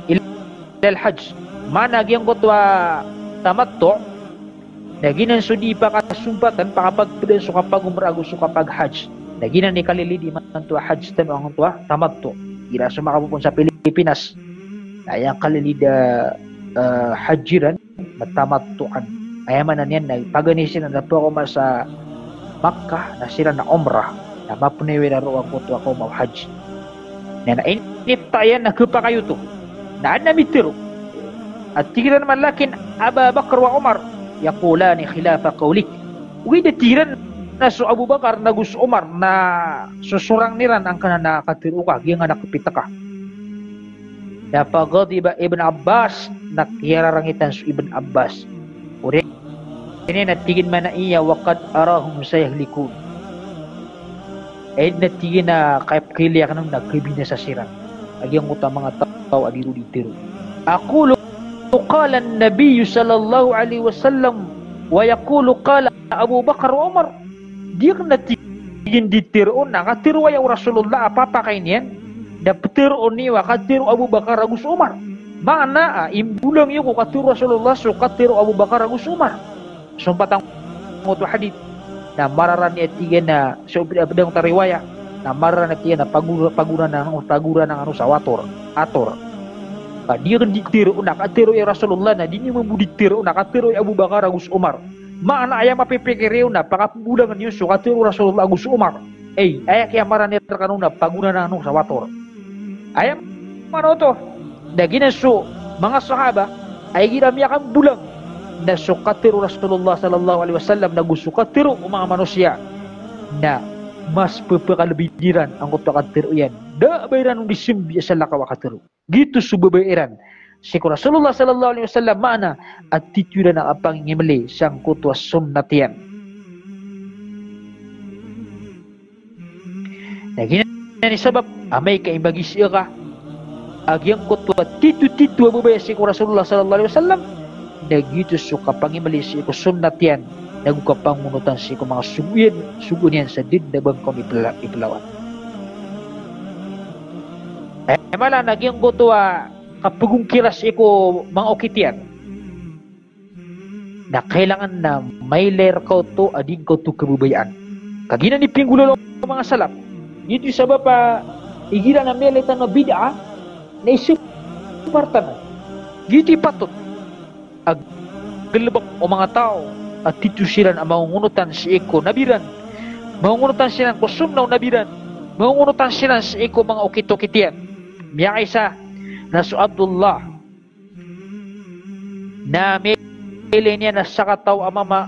ilal hajj. Mana gyang kutwa tamattu na ginan sudi pa kasumpatan pakapagpudin so kapag umrah so kapag hajj. Na ginan ni kalilidi man tuwa hajj tan ang tuwa tamattu. Gira sumakapupun sa Pilipinas. Ayang kalilida hajiran matamattuan. Ayamanan yan na paganisin na nato ako sa Makkah na sila na umrah na mapunewi na ro ang kutwa ko mau hajj. Na iniftayan na kupa kayo to. Na namitiro. At tigiran man lakin Abu Bakar wa Umar yaqulani khilafa qawlik. Uwi tigiran na so Abu Bakar na Gus Umar na susurang niran ang kanana nakatiru ka gyang nakapita ka. Na pagodiba Ibn Abbas nakiyararangitan so Ibn Abbas. Uri ini natigin man na iya waqad arahum sayahlikun. Natigin na kapkilya kanang nagkibina sa siran. Agyang uta mga tao adiru ditiro. Aqulu qala an-nabiy sallallahu alaihi wasallam wa yaqulu qala Abu Bakar wa Umar. Dia natigin ditiro na katiro ya Rasulullah apa kain yan? Dapetiro ni wa katiro Abu Bakar agus Umar. Mana imbulang yung katiro Rasulullah so katiro Abu Bakar agus Umar. Sumpatang mutu hadith na mararan niya tiga na so abdang tariwaya na mararan niya na pagura ng ano sa ator. Dia kan ditiro na katiro ya Rasulullah na di niya mamuditiro na katiro ya Abu Bakar agus Umar. Mana ayam mapipikiriw na pakapulang niyo so katiro Rasulullah agus Umar. Ayak kaya maran niya kanuna pagura ng ano sa ator. Ayam mano to dagina so mga sahaba ay ginamiyakan bulang na sukatiru Rasulullah sallallahu alaihi wasallam na gusukatiru ang mga manusia na mas pepekalebidiran ang kutakatiru yan da bayran ng disimbi sa lakawakatiru gitu subabairan si Rasulullah sallallahu alaihi wasallam mana attitude na apang ngimli sang kutwa sunnat yan dagina ni sabab amay kaimbagi siya ka agyang kutwa titu abubaya si Rasulullah sallallahu alaihi wasallam nagitu suka pangimali si ko sunnat yan nagkapangunutan si ko mga sugun yan sa dindabang kong iplawan mala nagyang kutwa kapagong kiras ko mga okitian na kailangan na may layer ko to ading ko to kabubayaan kagina ni pinggulalo mga salap dito sa bapa igira na melitan na bid'a na isupartan dito patut ag galibak o mga tao at dito sila na maungunutan si Eko nabiran maungunutan sila ko sumnaw nabiran maungunutan sila si Eko mga okito-kitian miya isa na su Abdullah na mele niya na sakataw amama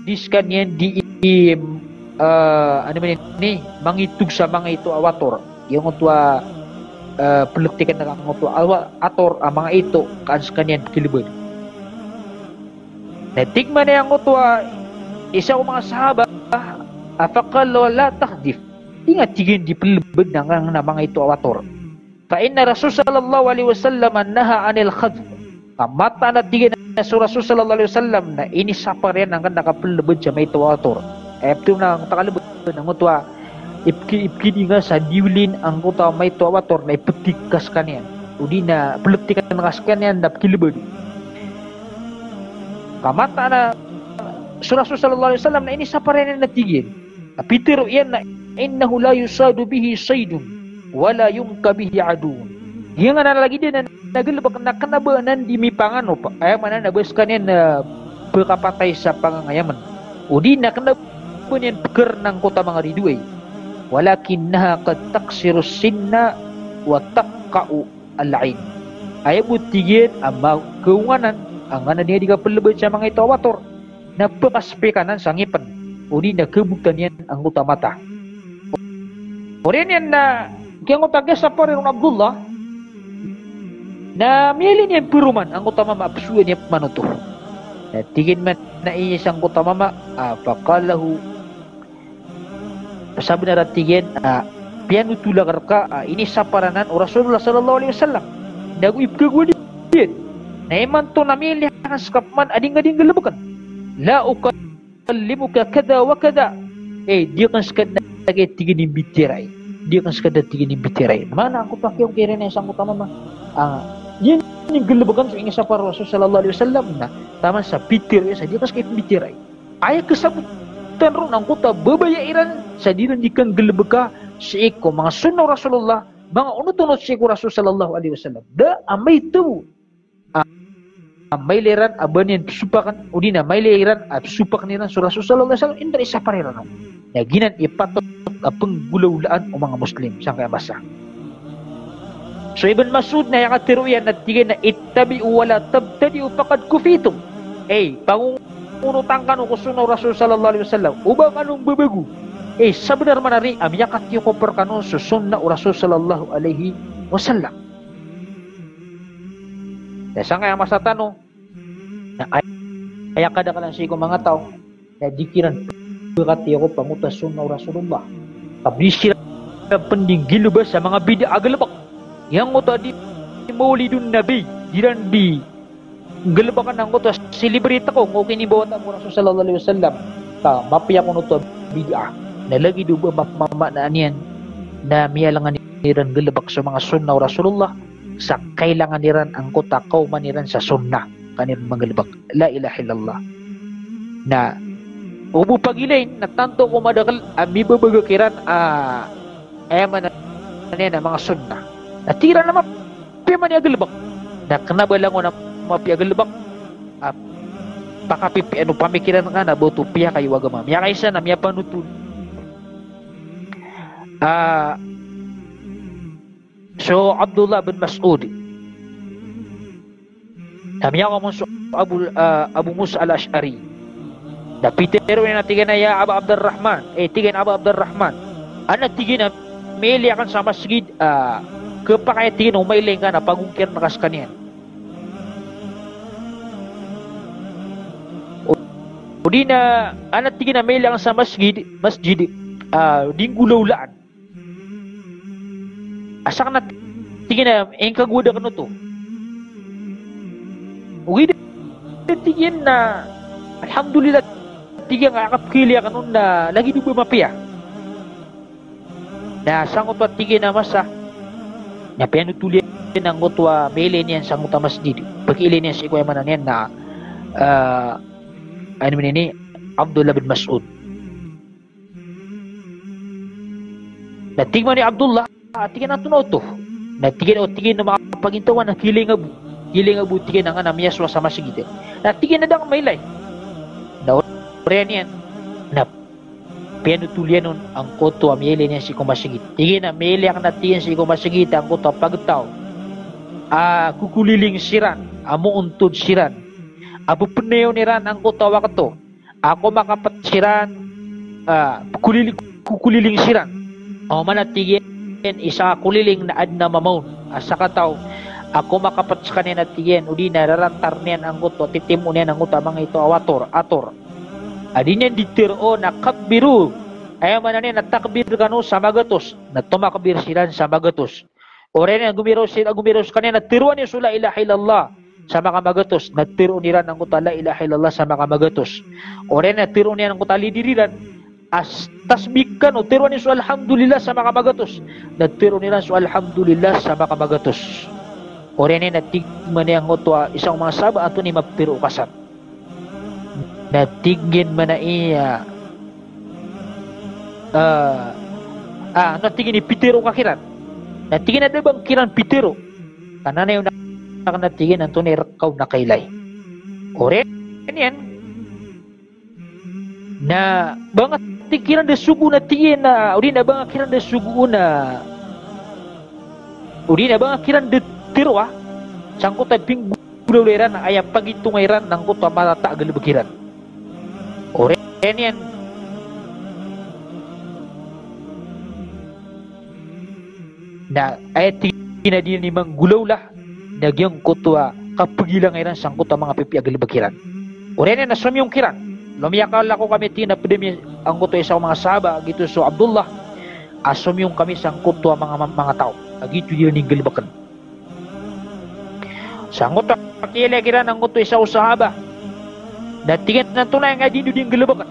diskan yan di ano man ni mangitug sa mga ito awator yung tua peluktikan na mga ito ator mga ito kaans kanyan kilibad natigman na yung tua isa o mga sahaba afakal wala takdif ingat tigin di pelibad na mga ito awator fa inna Rasul sallallahu alaihi wasallam naha anil khadf mata na tigin na Rasul sallallahu alaihi wasallam na inisapa rin ang nakapelibad sa may ito awator ito na ang takalibad ng tua ipki nga sa diulin ang kuta may tuwator na ipetikas kanyan udi na peletikan kas kanyan na kilibad kamata na Rasul sallallahu alaihi wasallam na ini sa parenan na tigil apitiro yan na innahu la yusadu bihi saydun wala yumka bihi adun yang na lagi din na nagalabak na kanabanan di mipangano pa ay man na nabes kanyan na pagkapatay sa pangangayaman udi na kanabanan yan peker ng kota mga riduay walakinnaha qad taksiru sinna wa taqa'u al-ain ay butigin ang keunganan ang ana niya di ka pelebet sa mga ito awator na pekaspekanan sa ngipan uni na kebuktan yan ang utamata orin yan na kaya ngutagya sa parin ng Abdullah na mili niya piruman ang utama maapsuan niya manuto na tigin man na isang utama faqalahu sabi na ratigin piano tulagar ka ini saparanan o Rasulullah sallallahu alaihi wasallam naguib kagwalid Na iman to namili ang skapman ading-ading galabakan. La ukallimuka kada wa kada. Dia kan sekadar tigin ni bitiray. Dia kan sekadar tigin ni bitiray. Mana aku pakai yung kira na isang utama yan yung galabakan sa ingin sa para Rasul sallallahu alaihi wasallam na tama sa bitir sa dia kan sekadar bitiray. Ay kasabutan ron ang kuta babayairan sa dinan dikan galabaka sa iko mga sunnah Rasulullah mga unutunod sa iko Rasul sallallahu alaihi wasallam. Da amay tu may liran abanyan supakan udina may liran at supak niran sa Rasul sallallahu alaihi wasallam indra isa pariran na ginan ipatot penggulaulaan o mga Muslim sang kaya basa. So Ibn Mas'ud na yakatiruyan na tigay na ittabi'u wala tabtadi'u faqad kufitum. Pangungunutan ka no kusuno Rasul sallallahu alaihi wasallam ubang anong babago. Sabenar manari am yakat yung kopar kano susunna Rasul sallallahu alaihi wasallam. Sang kaya masa tanong na ay kada ka lang sigo mga tao na dikiran berkati ako pangutas sunnah Rasulullah tablisir pendinggil ba sa mga bid'a agalabak yang tadi maulidun nabi diran di galabakan ng utas silibrita ko kung kinibawat ang Rasul sallallahu alaihi wasallam ta mapiya ko nuto bid'a na lagi duba mapmama na aniyan na miyalangan niran galabak sa mga sunnah Rasulullah sa kailangan niran ang kota kauman niran sa sunnah kanir mangalbak la ilaha illallah na ubu pagilain na tanto ko madakal ami babagakiran ayaman na mga sunnah na tira na mapiyaman ni agalbak na kanabalango na mapiagalbak pakapipi ano pamikiran nga na boto piya kayo agama miya kaysa na miya panutun so Abdullah bin Mas'ud Kamiya ko so Abu Musa al-Ash'ari. Napitero na tigan na ya Aba Abdurrahman. Tigan Aba Abdurrahman. Ana tigan na maili akan sa masjid kapakaya tigan umailing ka na pagungkir na kaskanian. O di na ana tigan na maili akan sa masjid dinggulaulaan. Asa ka na tigan na engkaguda ka no to. Uwi tigin na alhamdulillah tigin nga kapkili kanon na lagi dubo mapiya na sangot at tigin na masa na pianutulian ng gotwa mele niyan sangot ang masjid pagkili niyan si kuya manan yan na ano ni Abdullah bin Mas'ud na tigman ni Abdullah tigin na tunaw to na tigin na makapagintawan na kiling abu tigin nga namya sa masjid na tigin na dang mailay na oriyan yan na pianutulian nun ang koto amyele niya si kumasjid tigin na mailay ang natigin si kumasjid ang koto pagtaw kukuliling siran amo untod siran abu peneyo niran ang koto wakato ako makapat siran kukuliling siran o manatigin isa kuliling na ad na mamaun asa kataw ako makapat sa kanina tiyen udi nararantar niyan ang guto titimu niyan ang guto mga ito ator adi niyan ditiro na kabbiru ay man niyan natakbir kanu sa magatos na tumakbir sila sa magatos ore niyan gumiros kanina tiruan niya sula ilaha illallah sa mga magatos natiro nila ang guto la ilaha illallah sa mga magatos ore niyan tiro niyan ang guto lidiriran as tasbikan o tiruan niya alhamdulillah sa mga magatos natiro nila alhamdulillah sa mga magatos ore ni natigman niya ang utwa isang mga saba ato ni mapiro kasat natigin man na iya natigin ni pitiro kakiran natigin na bang kiran pitiro kanana yung natigin ang tunay rakaw na kailay ore yan na bangat tikiran de sugu na tigin na uri na bangat kiran de sugu na uri na bangat kiran de tiro sangkot ay pinggulauliran na ayam pagitungairan ng kuto matata agalibagiran ore yan na ay tinadin ni manggulaw lah nagyang kuto kapagilangairan sangkot ang mga pipi agalibagiran ore yan na sumyong kiran lumiyakal ako kami tinapidemi ang kuto isang mga sahaba gitu so Abdullah asumyong kami sangkot ang mga tao agito yun ng galibakan Sangot kira-kira ng kuto isa usahaba. Na tingin na tunay nga din yung galabakan.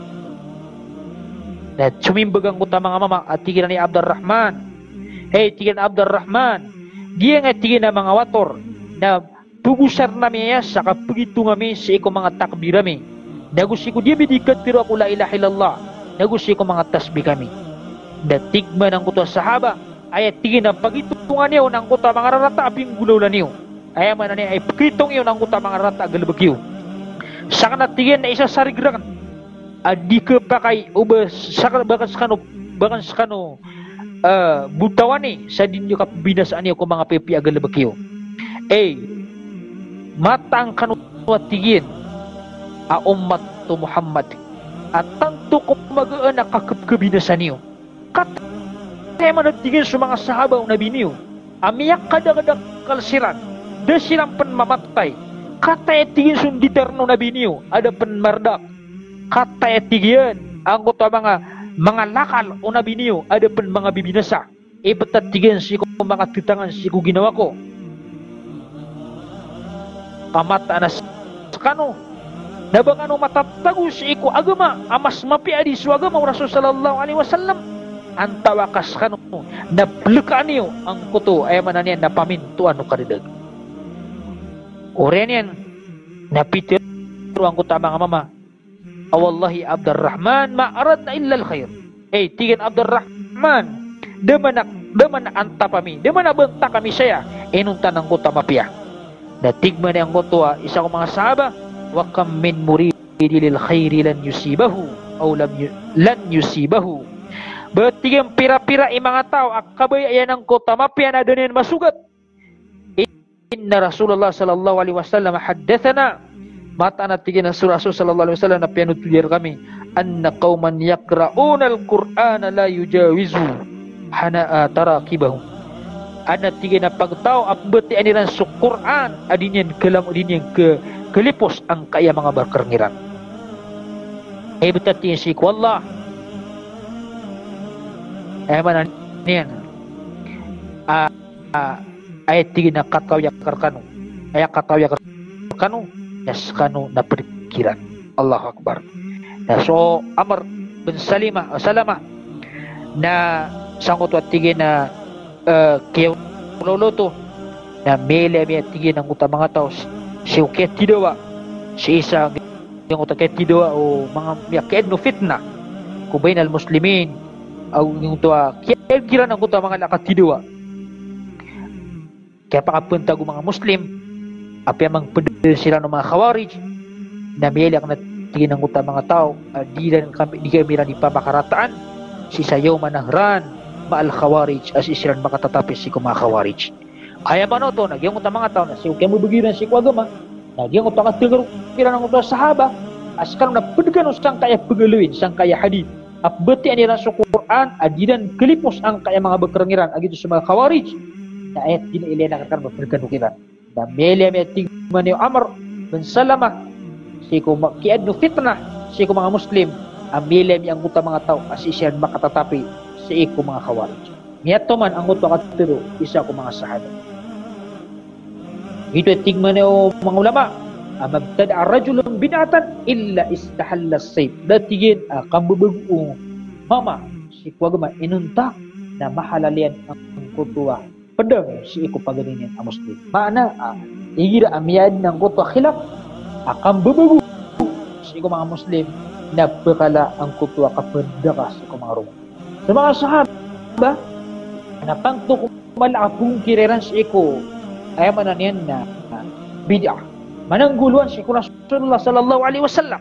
Na sumimbag ang kuta mga mama at tingin ni Abdurrahman. Hey, tingin Abdurrahman. Dia nga tingin na mga wator na pugusar namin ya sa kapagito kami sa iko mga takbirami. Nagusi ko dia bidikat pero ako la ilaha illallah. Nagusi ko mga tasbih kami. Na tigman ang kuta sahaba. Ay tingin na pagitungan niyo ng kuta mga rarata aping gulaw na niyo. Ay man ani ay pakitong iyo ng kuta mga rata galabagyo. Saka na tingin na isa sarigrakan. Adi ke pakai ubah saka bahkan skano butawan ni sa dinyo kapabinasaan niyo ko mga pepi agalabagyo. Matang kanwa tingin a ummat to Muhammad at tanto ko magaan na kakabinasan niyo. Kaya man tingin sa mga sahabaw na biniyo amiyak kadagadak kalsiran da silang panmamatay kata tingin sunditerno na biniyo ada panmardak kata tingin ang kuta mga lakal o na biniyo ada pan mga bibinasa betat tingin si ko mga titangan si ko ginawa ko pamata na skano nabang matatago si ko agama amas mapiadi su agama Rasul sallallahu alaihi wasallam antawakas kanu na plekaan niyo ang kuto ay mananian na paminto ano karidag orenian na pitir ang kuta mga mama awallahi Abdurrahman ma arad na illa al-khair tingin Abdurrahman daman anta kami daman benta kami saya inuntan ang kuta mapia na tigman ang kuto isa ko mga sahaba wa kam min muridi lil khairi lan yusibahu aw lan yusibahu. Berarti yang pira-pira mga tao akabayan ng kota mapya na danin masugat. Inna Rasulullah sallallahu alaihi wasallam haddathana mata na tigin ng Rasul sallallahu alaihi wasallam na pianutulir kami anna qauman yaqra'una al-Qur'ana la yujawizu hana'a tarakibahum. Ana tigin na pagtao abeti aniran su Qur'an adinyan kelam adinyan ke kelipos ang kaya mga berkerangiran. Betati si wallah mana niyan ayat tigin na kataw yakarkanu ayat kataw yakarkanu yaskanu na perikiran Allahu Akbar. Nah so Amr bin Salama na sangot at tigin na kiyaw loloto na mele mi at tigin ng uta mga tao si ukit tidawa si isa yung uta ket tidawa o mga miyaked no fitna kubain al muslimin aw yung tua kira ng kuta mga lakatidawa kaya pakapunta ko mga muslim api amang pedel sila ng mga khawarij na miyelak na tigin ng kuta mga tao di kami rin ipapakarataan si sayaw manahran maal khawarij as isiran makatatapis si mga khawarij kaya ba no to nagyang kuta mga tao na si ukay mo bagiran si kuagama nagyang kuta katigar kira ng kuta sahaba as karong na pedgan usang kaya pagaluin sang kaya hadith abeti aniran sa Quran adidan kelipos ang kaya mga berkerangiran agito sa mga khawarij na ayat dinilay na kakar berkerangiran na mele may tigman ni Amr bin Salama si ko kiad no fitnah si ko mga muslim ang mele mi ang kuta mga tao as isiyan makatatapi sa iko mga khawarij niyato man ang kuta katiro isa ko mga sahaba ito tigman ni mga ulama mabtada rajulun bid'atan illa istahalla as-sayf datigin kambubugo mama si kuagama inunta na mahalalian ang kutuwa pedang si iko paganinyan ang muslim mana igira amiyad ng kutuwa khilaf kambubugo si iko mga muslim na bekala ang kutuwa kapedaka si iko mga rumah sa mga sahaba na pangto malakapong kireran si iko ay mananian na bid'ah manangguluan si Rasulullah sallallahu alaihi wasallam.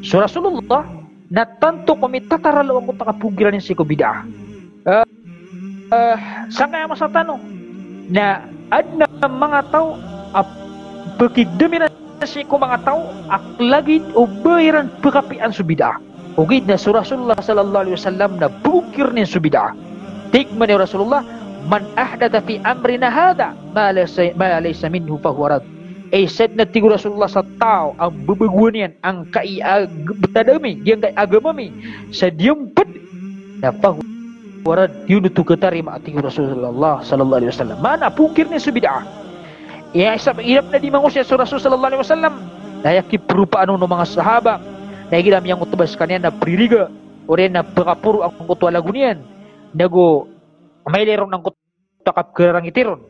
So Rasulullah na tanto kumitataralu ang takapugiran si ko bid'ah. Sa kaya masatano na adna mga tao pagkigdami na si ko mga tao aklagid o bayaran pagkapian sa bid'ah. Ugid na si Rasulullah sallallahu alaihi wasallam na bukir ni sa bid'ah. Tigman ni Rasulullah man ahdatha fi amrina hadha ma laysa minhu fahuwa rad. Said na tigo Rasulullah sa tao ang bubuguan yan ang betadami yang kay agamami sa diyumpad na pahuwarad yun ito katarima at tigo Rasulullah sallallahu alaihi wasallam mana pukir ni sa bid'ah Ya isap hirap na di mangusya sa Rasul sallallahu alaihi wasallam. Dayaki perupaan ng mga sahabat. Nagilam yang utubas kaniya na pririga. Ore na pagapuro ang kutwa lagunian. Nago may lerong ng kutakap kerang itiron.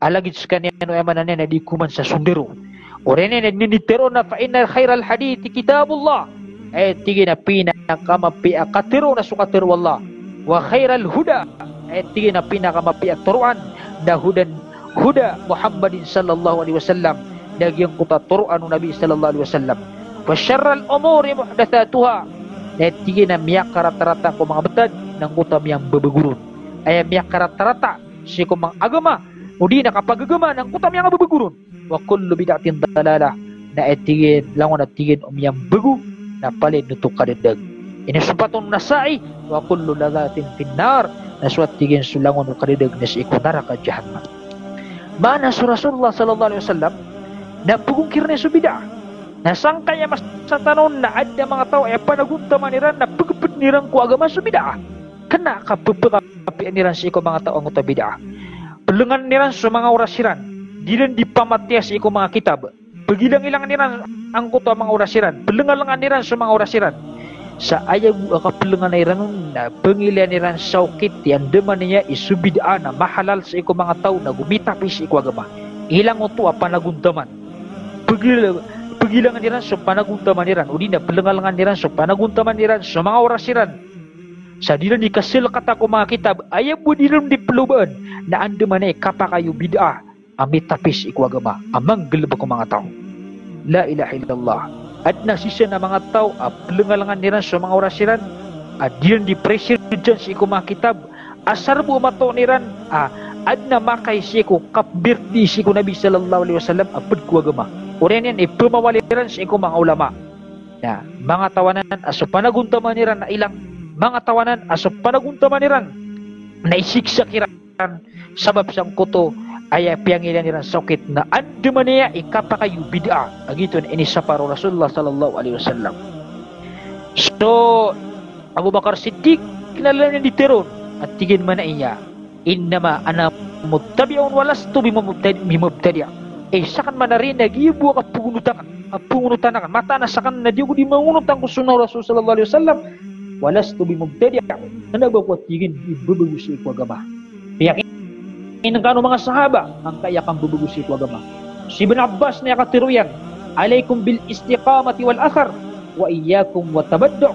Alagid sa kaniya no emanan na di kuman sa sundero. Ore na ninitero na fa inna khairal hadithi kitabullah. Tigi na pinakamapi akatiro na sukatiro wallah. Wa khairal huda. Tigi na pinakamapi akturuan. Dahudan huda Muhammadin sallallahu alaihi wasallam. Nagyang kutaturuan ng Nabi sallallahu alaihi wasallam. Wa syarral umuri muhdatsatuha. Tigi na miyak karata-rata ko mga betad ng utam yang babagurun. Ay miyak karata-rata si ko mga agama. Udi na kapagagama ng utam yang babagurun. Wa kullu bid'atin dalalah. Na etigin langon at tigin yang bagu na palit nutuk kadedag. Ini supatong nasai wa kullu ladatin finnar. Naswat tigin sulangon ng kadedag na si ikunara ka jahannam. Mana su Rasulullah sallallahu alaihi wasallam na pugungkir na subida. Nasangkaya mas sa tanon na ada mga tao ay panaguntaman niran na pagpapit niran ko agama subida. Kena kapapakapi niran si iko mga tao ang utabida. Pelengan niran sa mga orasiran. Diran dipamatya si iko mga kitab. Pagilang-ilang niran ang kuto mga orasiran. Pelengan-lengan niran sa mga orasiran. Sa ayaw kapelengan niran na pangilian niran saukit yang deman niya isubida na mahalal sa iko mga tao na gumitapi si iko agama. Ilang uto panaguntaman. Pagilangan niran sa panaguntaman niran. Udi na pelengan-lengan niran sa panaguntaman niran sa mga orasiran. Sa dilan dikasil kata ko mga kitab, ayaw mo dilan di pelubaan na anda manay kapakayo bid'ah. Amit tapis iku agama. Amang gelaba ko mga tao. La ilaha illallah. At nasisa na mga tao, pelengalangan niran sa mga orasiran. At dilan di pressure dyan sa iku mga kitab. Asar mo mato niran. At na makay sa iku kapbirti sa iku Nabi sallallahu alaihi wasallam. Apad ko agama. Oren yan, pumawaliran sa iku mga ulama. Na mga tawanan, aso panaguntaman niran na ilang mga tawanan aso panaguntaman niran na isiksa kiran sabab sang kuto ay piangilan niran sakit na ando man niya ikapakayo bid'ah agito na inisa para Rasulullah sallallahu alaihi wasallam. So Abu Bakar Siddiq kinala niya diteron at tigin man na iya innama ana muttabi'un walastu bimubtadi'. Sakan man na rin nagibu ka pungunutan mata na sakan na di ko di mangunutan ko sunna Rasul sallallahu alaihi wasallam. Walastu bimubtadi'. Ano ba ko tigin ibubugus iko agama. Yakin ng kano mga sahaba ang kaya kang bubugus iko agama. Si Ibn Abbas na yakatiruyan, alaikum bil istiqamati wal athar wa iyyakum wa tabaddu'.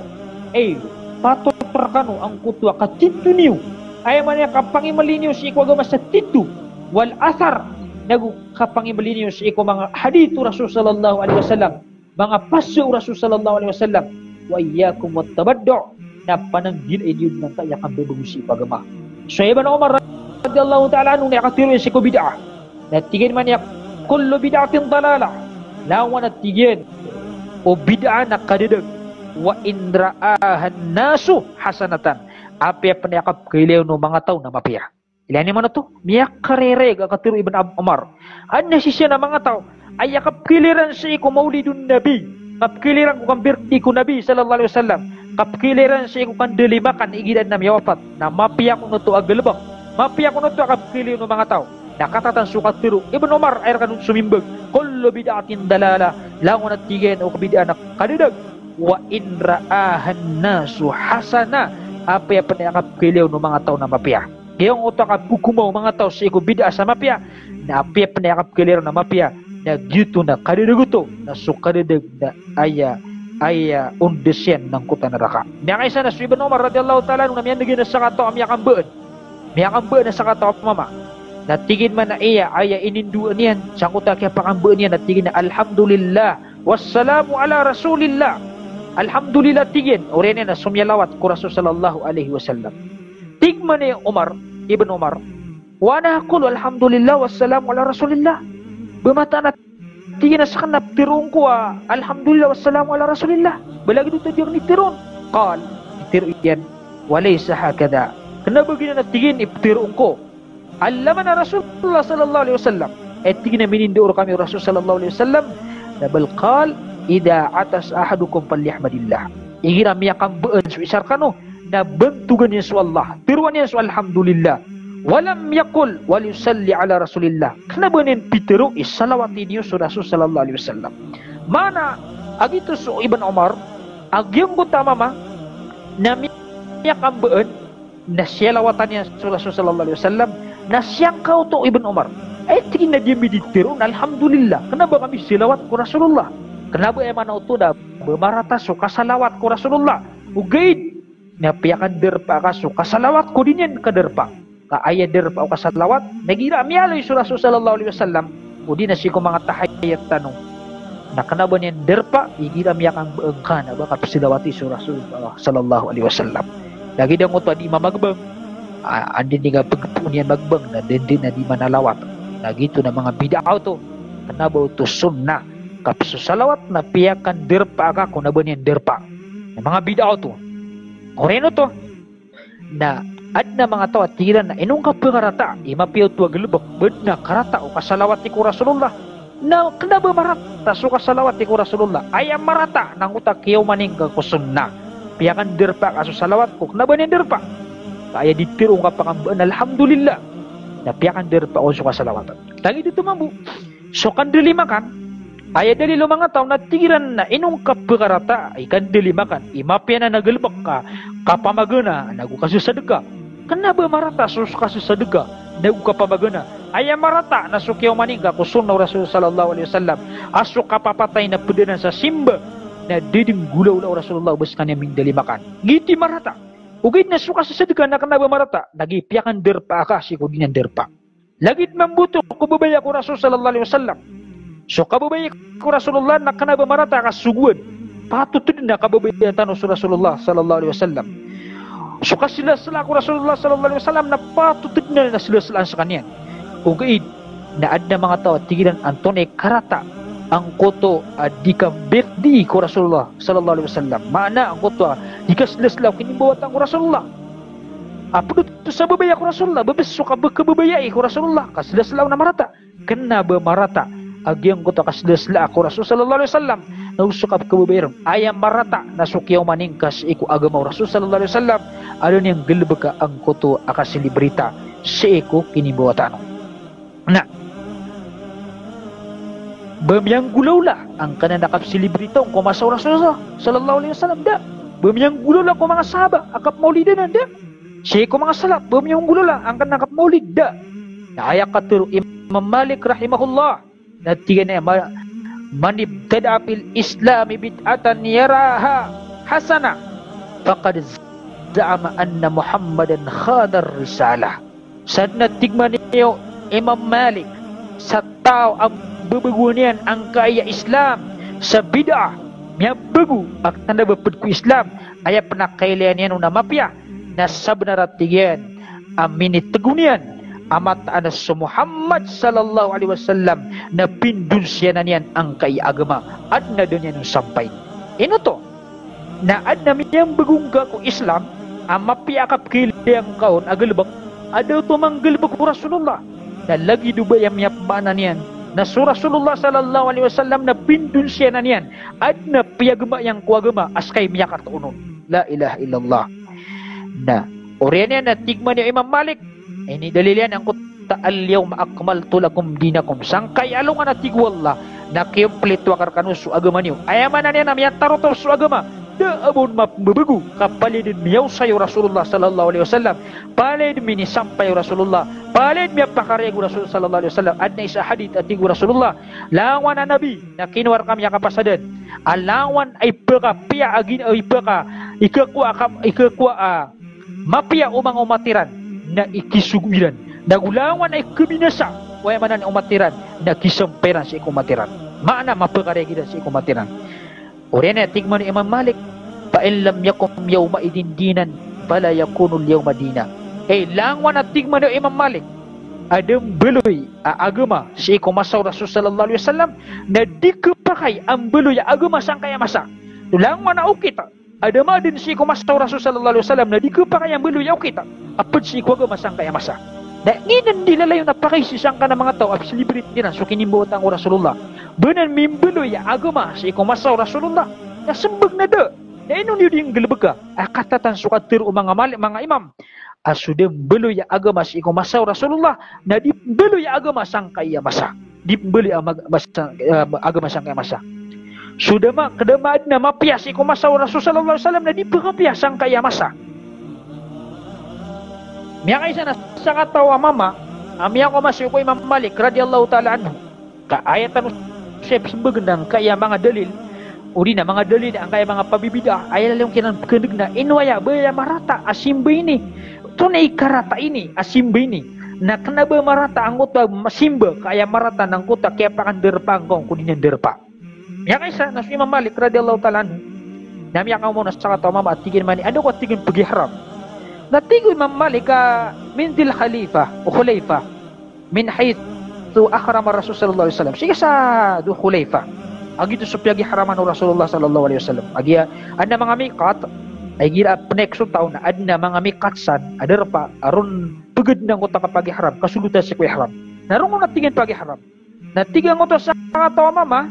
Patutr kano ang kutwa katintu niyo. Ay man ya kapangimali niyo si iko agama sa tintu wal athar. Nagu kapangimali niyo si iko mga hadith Rasul sallallahu alaihi wasallam. Mga pasyo Rasul sallallahu alaihi wasallam. Wa iyyakum wat tabaddu' na pananggil yun ng kaya kang bubugusi pagama. So Ibn Umar radiyallahu ta'ala anhu na yakatiruin si ko bid'ah. Natigin man niya kullu bid'atin dalalah. Lawan natigin o bid'ah na kadidag. Wa inra'ahan nasu hasanatan. Api panayakap kailaw ng mga tao na mapiya. Ilan naman na to? Miyak karere kakatiru Ibn Umar. Ano siya na mga tao ay yakap kiliran si ko maulidun nabi. Kapkiliran ko kang birthday ko Nabi sallallahu alaihi wasallam. Kapkiliran siya ko kang dilimakan igidan na miyawapat. Na mapiya ko na ito agalabak. Mapiya ko na ito kapkiliran ng mga tao. Nakatatan sukat tiro. Ibn Umar ay kanong sumimbag. Kullo bid'atin dalala. Langon at tigyan o kabidaan na kanidag. Wa in ra'ahan nasu hasana. Apaya pa na kapkiliran ng mga tao na mapiya. Kayong utak at pukumaw mga tao siya ko bid'a sa mapiya. Na apaya pa na kapkiliran na mapiya. Na gitu na kadidaguto na sukadidag na aya undesyan ng kuta neraka. Miya kaysa na si Ibn Umar radiyallahu ta'ala nung namiyan naging na sa kato ang miyakang beun. Miyakang beun na sa kato ang mama. Natigin man na iya aya ininduan yan. Sa kuta kaya pakang beun yan. Natigin na alhamdulillah. Wassalamu ala rasulillah. Alhamdulillah tigin. Uriyan na sumyalawat ko Rasul sallallahu alaihi wasallam. Tigman ni Umar, Ibn Umar. Wa naqulu alhamdulillah wassalamu ala rasulillah. Bumata na tigin na sa kanap tirong ko alhamdulillah wassalamu ala rasulillah. Balagi dito diyang nitirong. Qal, itiro yan. Walaysa hakada. Kenapa gina na tigin iptirong ko? Alaman na Rasulullah sallallahu alaihi wasallam. Tigin na minindur kami Rasul sallallahu alaihi wasallam. Nabal qal, ida atas ahadukum falyahmadillah. Igina miyakang beun so isar kano na bentugan niya sa Allah. Tiruan niya sa alhamdulillah. Walam yakul wal yusalli ala Rasulillah. Kenapa nen piteru salawati niyo sa Rasul sallallahu alaihi wasallam. Mana agitu su Ibn Umar agyong utama ma namiyak ambeun na salawatannya sa Rasul sallallahu alaihi wasallam na siyang kau to Ibn Umar. Tingin na dia mediteru alhamdulillah. Kenapa kami salawat ku Rasulullah? Kenapa emana uto da bemarata suka salawat ku Rasulullah? Ugaid na piyakan derpa ka suka salawat ku dinyan ka derpa. Ka ayat derpa ka salawat nagira mialay sa Rasul sallallahu alaihi wasallam. Udi na si ko mga tahayat tanong. Na kenapa niyan derpa igira miyakan beengkan aba ka silawati sa Rasul sallallahu alaihi wasallam. Lagi dia nguto di mamagbang. Andin diga pagpunian magbang na din na di manalawat. Lagi itu na mga bid'ah to. Kenapa itu sunnah? Kapsu salawat na piyakan derpa ka kung naba niyan derpa. Na mga bid'ah to. Koreno to. Na at na mga tao at tigilan na inong kapangarata imapiyaw tuwa galubak bed na karata o kasalawat ni ko Rasulullah na kenapa marata so kasalawat ni ko Rasulullah ayam marata nang utak kiyaw maning kakusunna piyakan derpa kaso salawat ko kenapa niyan derpa kaya ditirong kapangambaan alhamdulillah na piyakan derpa o so kasalawatan lagi dito mambu so kandili makan ayat dari lo mga tao na tigilan na inong kapangarata ikan dili makan imapiyan na nagalubak ka kapamagana nagu kaso sadega. Kenapa marata suka sedekah nagu kapamagana ayam marata nasukyaw maning ka kusunna Rasul sallallahu alaihi wasallam asuk kapapatay na pedenan sa simba na diding gulaw Rasulullah beskan yang mindali makan giti marata ugit na suka sedekah na kenapa marata lagi piakan derpa ka si kudinan derpa lagi membutuh kubabaya ku Rasul sallallahu alaihi wasallam so kababaya ku Rasulullah na kenapa marata ka suguan patut din na kababaya tanu Rasulullah sallallahu alaihi wasallam. Suka sila-sila aku Rasulullah sallallahu alaihi wasallam na patutid na sila-sila sa kanya. Ugaid na adna mga tao tigilan Antone karata ang koto adika birthday ko Rasulullah sallallahu alaihi wasallam. Mana ang koto dika sila-sila kinibawat ang Rasulullah. Apa itu sa babaya ko Rasulullah babes suka bekebabayai ko Rasulullah kasila-sila na marata. Kenapa marata? Agyang koto kasila-sila ako Rasul sallallahu alaihi wasallam. Nausukap kebabayar ayam marata nasukyaw maningkas iku agama Rasul sallallahu alaihi wasallam ada yang gelbeka ang koto akasili berita seiku kini buatan. Nah, bamyang gulaw la ang kanan nakapsili berita ang kumasaw Rasulullah sallallahu alaihi wasallam da. Bamyang gulaw la ko mga sahaba akap maulidan da. Seiku mga salat bamyang gulaw la ang kanan nakap maulid da. Na ayak katuru Imam Malik rahimahullah na tiga na man ibtada fil Islam bid'atan yaraha hasana faqad za'ama anna Muhammadan khadar risalah. Sadna tigma niyo Imam Malik sa tao ang bebegunian ang kaya Islam sa bid'ah nya begu ak tanda beped ku Islam aya penakailian yan una mapya na sabnara tigian amini tegunian amat anas Muhammad sallallahu alaihi wasallam na pindun siya na niyan ang kay agama adna doon yan sampai ino to na adna miyang bagungga ko Islam amapiakap kilang kaon agalbak adaw to manggalbak ko Rasulullah na lagi dubay ang miyapbana niyan na su Rasulullah sallallahu alaihi wasallam na pindun siya na niyan adna piyagama yang kuagama askay miyakat unon la ilaha illallah na oriyan na tigma ni Imam Malik. Ini dalilian ang kutta al-yawma akmaltu lakum dinakum. Sangkay alungan at tigwalla na kompleto akarkanu su agama niyo. Ayaman na niya na miyataro to su agama. Da abun mababagu kapalidin miyaw sayo Rasulullah sallallahu alaihi wasallam. Palid mini sampay Rasulullah. Palid miya pakarego Rasulullah sallallahu alaihi wasallam. Adna isa hadith at tigu Rasulullah. Lawan na nabi na kinwar kami kapasadan. Alawan ay peka piya agin ay peka ikakwa mapia umang umatiran na ikisuguiran nagulawan ay kuminasa waya manan umatiran na kisamperan sa ikumatiran maana mapakaregi sa ikumatiran orena tigman ni Imam Malik fa in lam yakum yawma idin dinan fala yakunu al-yawma dina langwan at tigman ni Imam Malik adem beloy agama sa ikumasaw Rasul sallallahu alaihi wasallam na dikepakai ang beloy agama sang kaya masa tulangwan na ukita ada madin si kumasaw Rasul sallallahu alaihi wasallam na dikepakai ang beloy ukita apad si kuwaga masang kaya masa. Na nginan dilalayo na pakisisang ka ng mga tao at celebrate din so kinimbuot ang Rasulullah. Benan mimbeloy agama si kumasaw Rasulullah. Nasembag na da. Na inong yun yung galbaga. Akatatan sukatir o mga imam. asude belu ya agama si iko masa Rasulullah na di belu ya agama sangka iya masa di belu agama sangka masa sudah ma kedema adna mapias iko masa Rasulullah sallallahu alaihi wasallam na di pias sangka iya masa miya kaisa na sangat tawa mama miya ko masih ko Imam Malik radhiyallahu taala anhu ka ayatan usep sebegendang kaya mga dalil urina mga dalil ang kaya mga pabibidah ay lalang kinan kendegna inwaya baya marata asimbe ini tunay karata ini asimbe ini na kenapa marata anggota masimba kaya marata ng kota kaya pakan derpangkong kudinya derpa ya kaisa na Imam Malik radhiyallahu taala anhu nami akaw mo na sa kataw mama at tigin mani ano ko tigin pagi haram natigo Imam Malik min dil khalifa o khulaifa min haythu akhrama Rasul sallallahu alaihi wasallam sige sa du khulaifa agi to supyagi haraman Rasulullah sallallahu alaihi wasallam agi anda mga miqat ay gira next taon na adna mga mikatsan adar pa aron pagad nang uta kapagi haram kasulutan si kuy haram narong na tingin pagi haram natigang uta sa tawa mama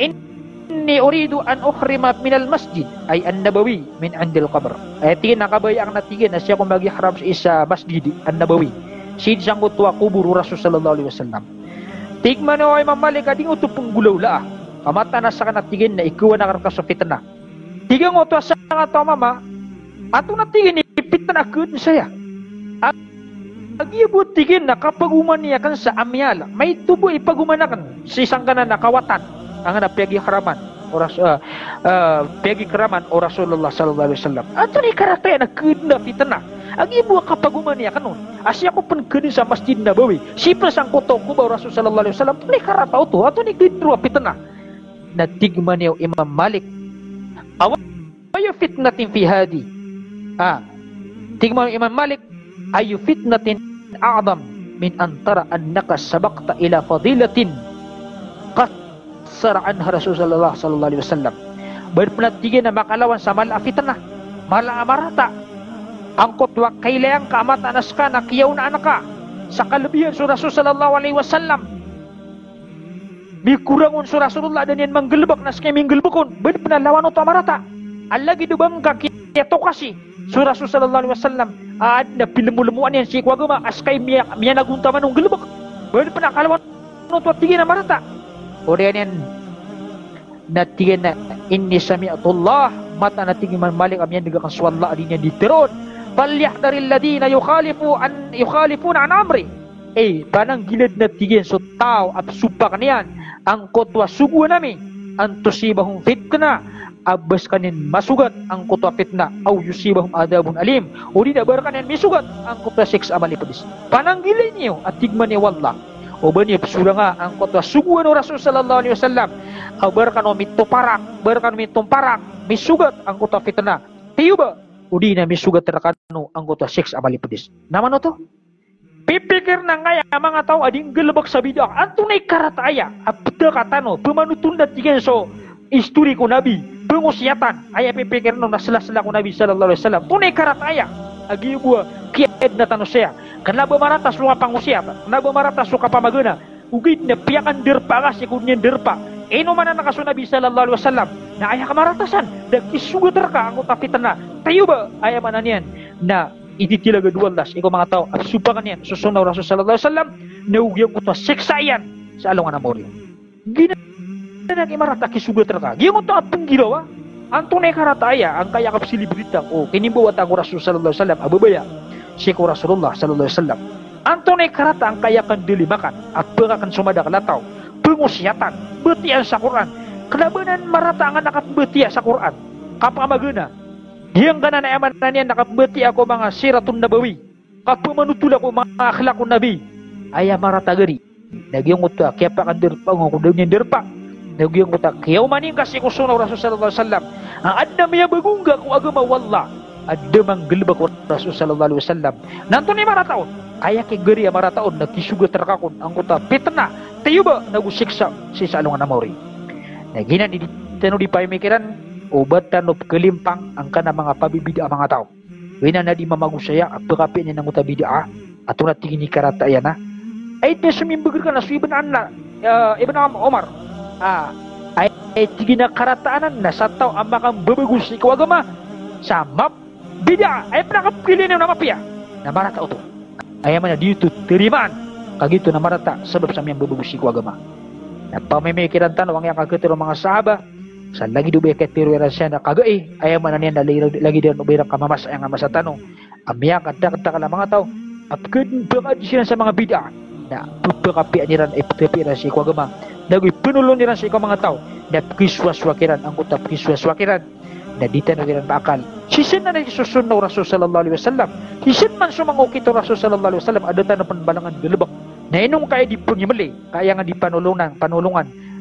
inni uridu an ukhrima min al masjid ay an-nabawi min andil qabr ay tingin nakabay ang natigin na siya kung bagi haram sa isa masjid an-nabawi sid sang utwa kubur Rasul sallallahu alaihi wasallam tigman o ay mamalik ading uto penggulaw la kamata na sa kanatigin na ikuha na karkas sa fitna tigang oto sa nga mama ato natigin ipitna akun saya agi tigin na kapag umaniyakan sa amyala may tubo ipagumanakan sa isang kanan na kawatan ang napiyagi haraman oras piyagi karaman o Rasulullah sallallahu alaihi wasallam ato ni karakter na kudna fitna agi buwa kapag umaniyakan nun asya ko pun kudin sa Masjid Nabawi sipra sang koto ko ba Rasul sallallahu alaihi wasallam ni karata to ato ni kudra fitna na tigman niyo Imam Malik ayu fitnatin fi hadi tigman Imam Malik ayu fitnatin a'zam min antara annaka sabaqta ila fadilatin qassara anha Rasulullah sallallahu alaihi wasallam berpenatigan na makalawan sa mala fitnah mala amarata angkot wa kailayang kamata anas ka na kiyaw na anaka sa kalebihan sa Rasul sallallahu alaihi wasallam bikurangon sa Rasulullah dan yan manggelbak na sa kaming gelbakon berpenalawan o tamarata alagi dubang ka kiyato kasi sa Rasul sallallahu alaihi wasallam na pilemu-lemuan yan si kwagama askay miya naguntaman ng gelbak berpenakalawan o tigin na marata o yan natigin na inni sami'atullah mata natigin man malik am yan nagakan swalla din yan diteron falyahdharil ladina yukhalifuna an amri panang gilid na tigin so tao at supak niyan ang kotwa sugu nami ang tusibahum fitna abas kanin masugat ang kotwa fitna aw yusibahum adabun alim o di dabar kanin misugat ang kotwa seks amali pedis panang gilid niyo at tigman ni wallah o ba niya pasura nga ang kotwa sugu no Rasul sallallahu alaihi wasallam aw barkan o mitong parak misugat ang kotwa fitna tiyo ba o di na misugat terakano ang kotwa seks amali pedis naman o to pipikir na nga mga tao ading gelebak sa bidak antunay karataya abda katano pemanutunda tigan so isturi ko nabi pengusiatan aya pipikir no nasela-sela ko nabi sallallahu alaihi wasallam tunay karataya agi buah kied na tano siya kanaba marata suka pangusiat kanaba marata suka pamagana ugid na piyakan derpa kasi kunyen derpa eno man na nakaso nabi sallallahu alaihi wasallam na aya kamaratasan dagisugat ka ang utapitana tayo ba aya mananian na ititilaga duwalas ikaw mga tao at supakan yan susunaw Rasul sallallahu alaihi wasallam naugyang ko to seksayan sa alungan amori ginanag imarata kisugat raka giyang ko to at penggilawa ang tunay karataya ang kaya kapsilibrita o kinimbuwat ang Rasul sallallahu alaihi wasallam ababaya si ko Rasulullah sallallahu alaihi wasallam ang tunay karata ang kaya kan dilimakan at perakan sumadak lataw pengusiatan betian sa Quran kelabanan marata ang anak at betia sa Quran kapamagana yang kana na yaman na niyan nakabati ako mga siratun nabawi kapumanutul ako mga akhlakun nabi aya maratagari nagyong uta kaya pa kandirpa ko daw niyan dirpa nagyong uta kaya maning kasi ko sunaw Rasul sallallahu alaihi wasallam ang adna miya bagungga ko agama wallah adda manggelba ko Rasul sallallahu alaihi wasallam nanto ni marataon aya kay gari marataon nagkisugat rakakon ang uta fitna tayo ba nagusiksa si salungan amori naginan di tanu di pamikiran obat tanop kelimpang ang kana mga pabibida mga tao. Wina na di mamagusaya at pagkapi niya ng utabida at tunat tingin ni karata yan na. Ay ito sumimbagir ka na su Ibn Omar. Ay tingin na karataanan na sa tao ang makang babagus ikaw agama. Sa map bid'ah ay nakapili na mapia na marata uto ay man dito tiriman kagito na marata sebab sa miyang bubusi ko agama na pamimikiran tanong ang kagito mga sahaba sa lagi dubay kay tiruera siya na kagai ay man niya lagi din ubirang kamamas ay nga masa tanong amiya kadta kala mga tao at kun bangad siya sa mga bid'ah na pupakapi niran ay pupakapi si ko agama nagui pinulong niran sa mga tao na kiswaswakiran ang utap kiswaswakiran na dito na rin bakal. Sisin na nagsusun na Rasul sallallahu alaihi wasallam. Sisin man sumanguki to Rasul sallallahu alaihi wasallam adatan na panbalangan galubak. Na inong kaya di pun yamali, kaya nga di panulungan,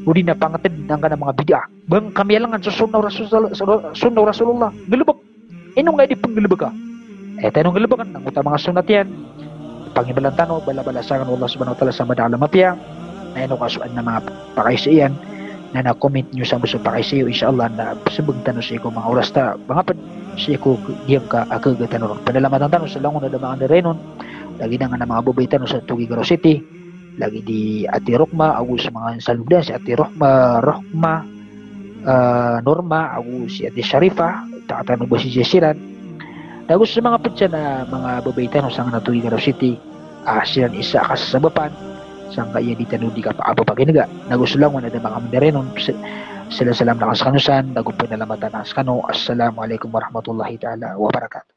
udi na pangatid ng kanang mga bid'ah. Bang kami langan susun na Rasulullah galubak. Inong kaya di pun galubak ka. Tanong galubakan ng utang mga sunat yan. Pangibalang tanong, balabalasangan Allah subhanahu wa ta'ala sa madala mapya. Na inong kasuan na mga pakaisiyan. Na na-comment nyo sa muso pa kay siyo insyaAllah na sabag tanong sa iko mga oras ta mga pa siya ko giyang ka akaga tanong panalamatan tanong sa langon na mga renon lagi na nga na mga babay tanong sa Tugigaraw City lagi di Ati Rokma ako sa mga salugdan si Ati Rokma Norma ako si Ati Sharifa takatanong ba si Jesiran ako sa mga putsa na mga babay tanong sa nga na Tugigaraw City silan isa kasasabapan sangka iya ditanong di ka pa paginaga nagusulang wala na mga mandarenon sila salam na kaskanusan nagumpo na lamatan na kaskano assalamualaikum warahmatullahi ta'ala wabarakatuh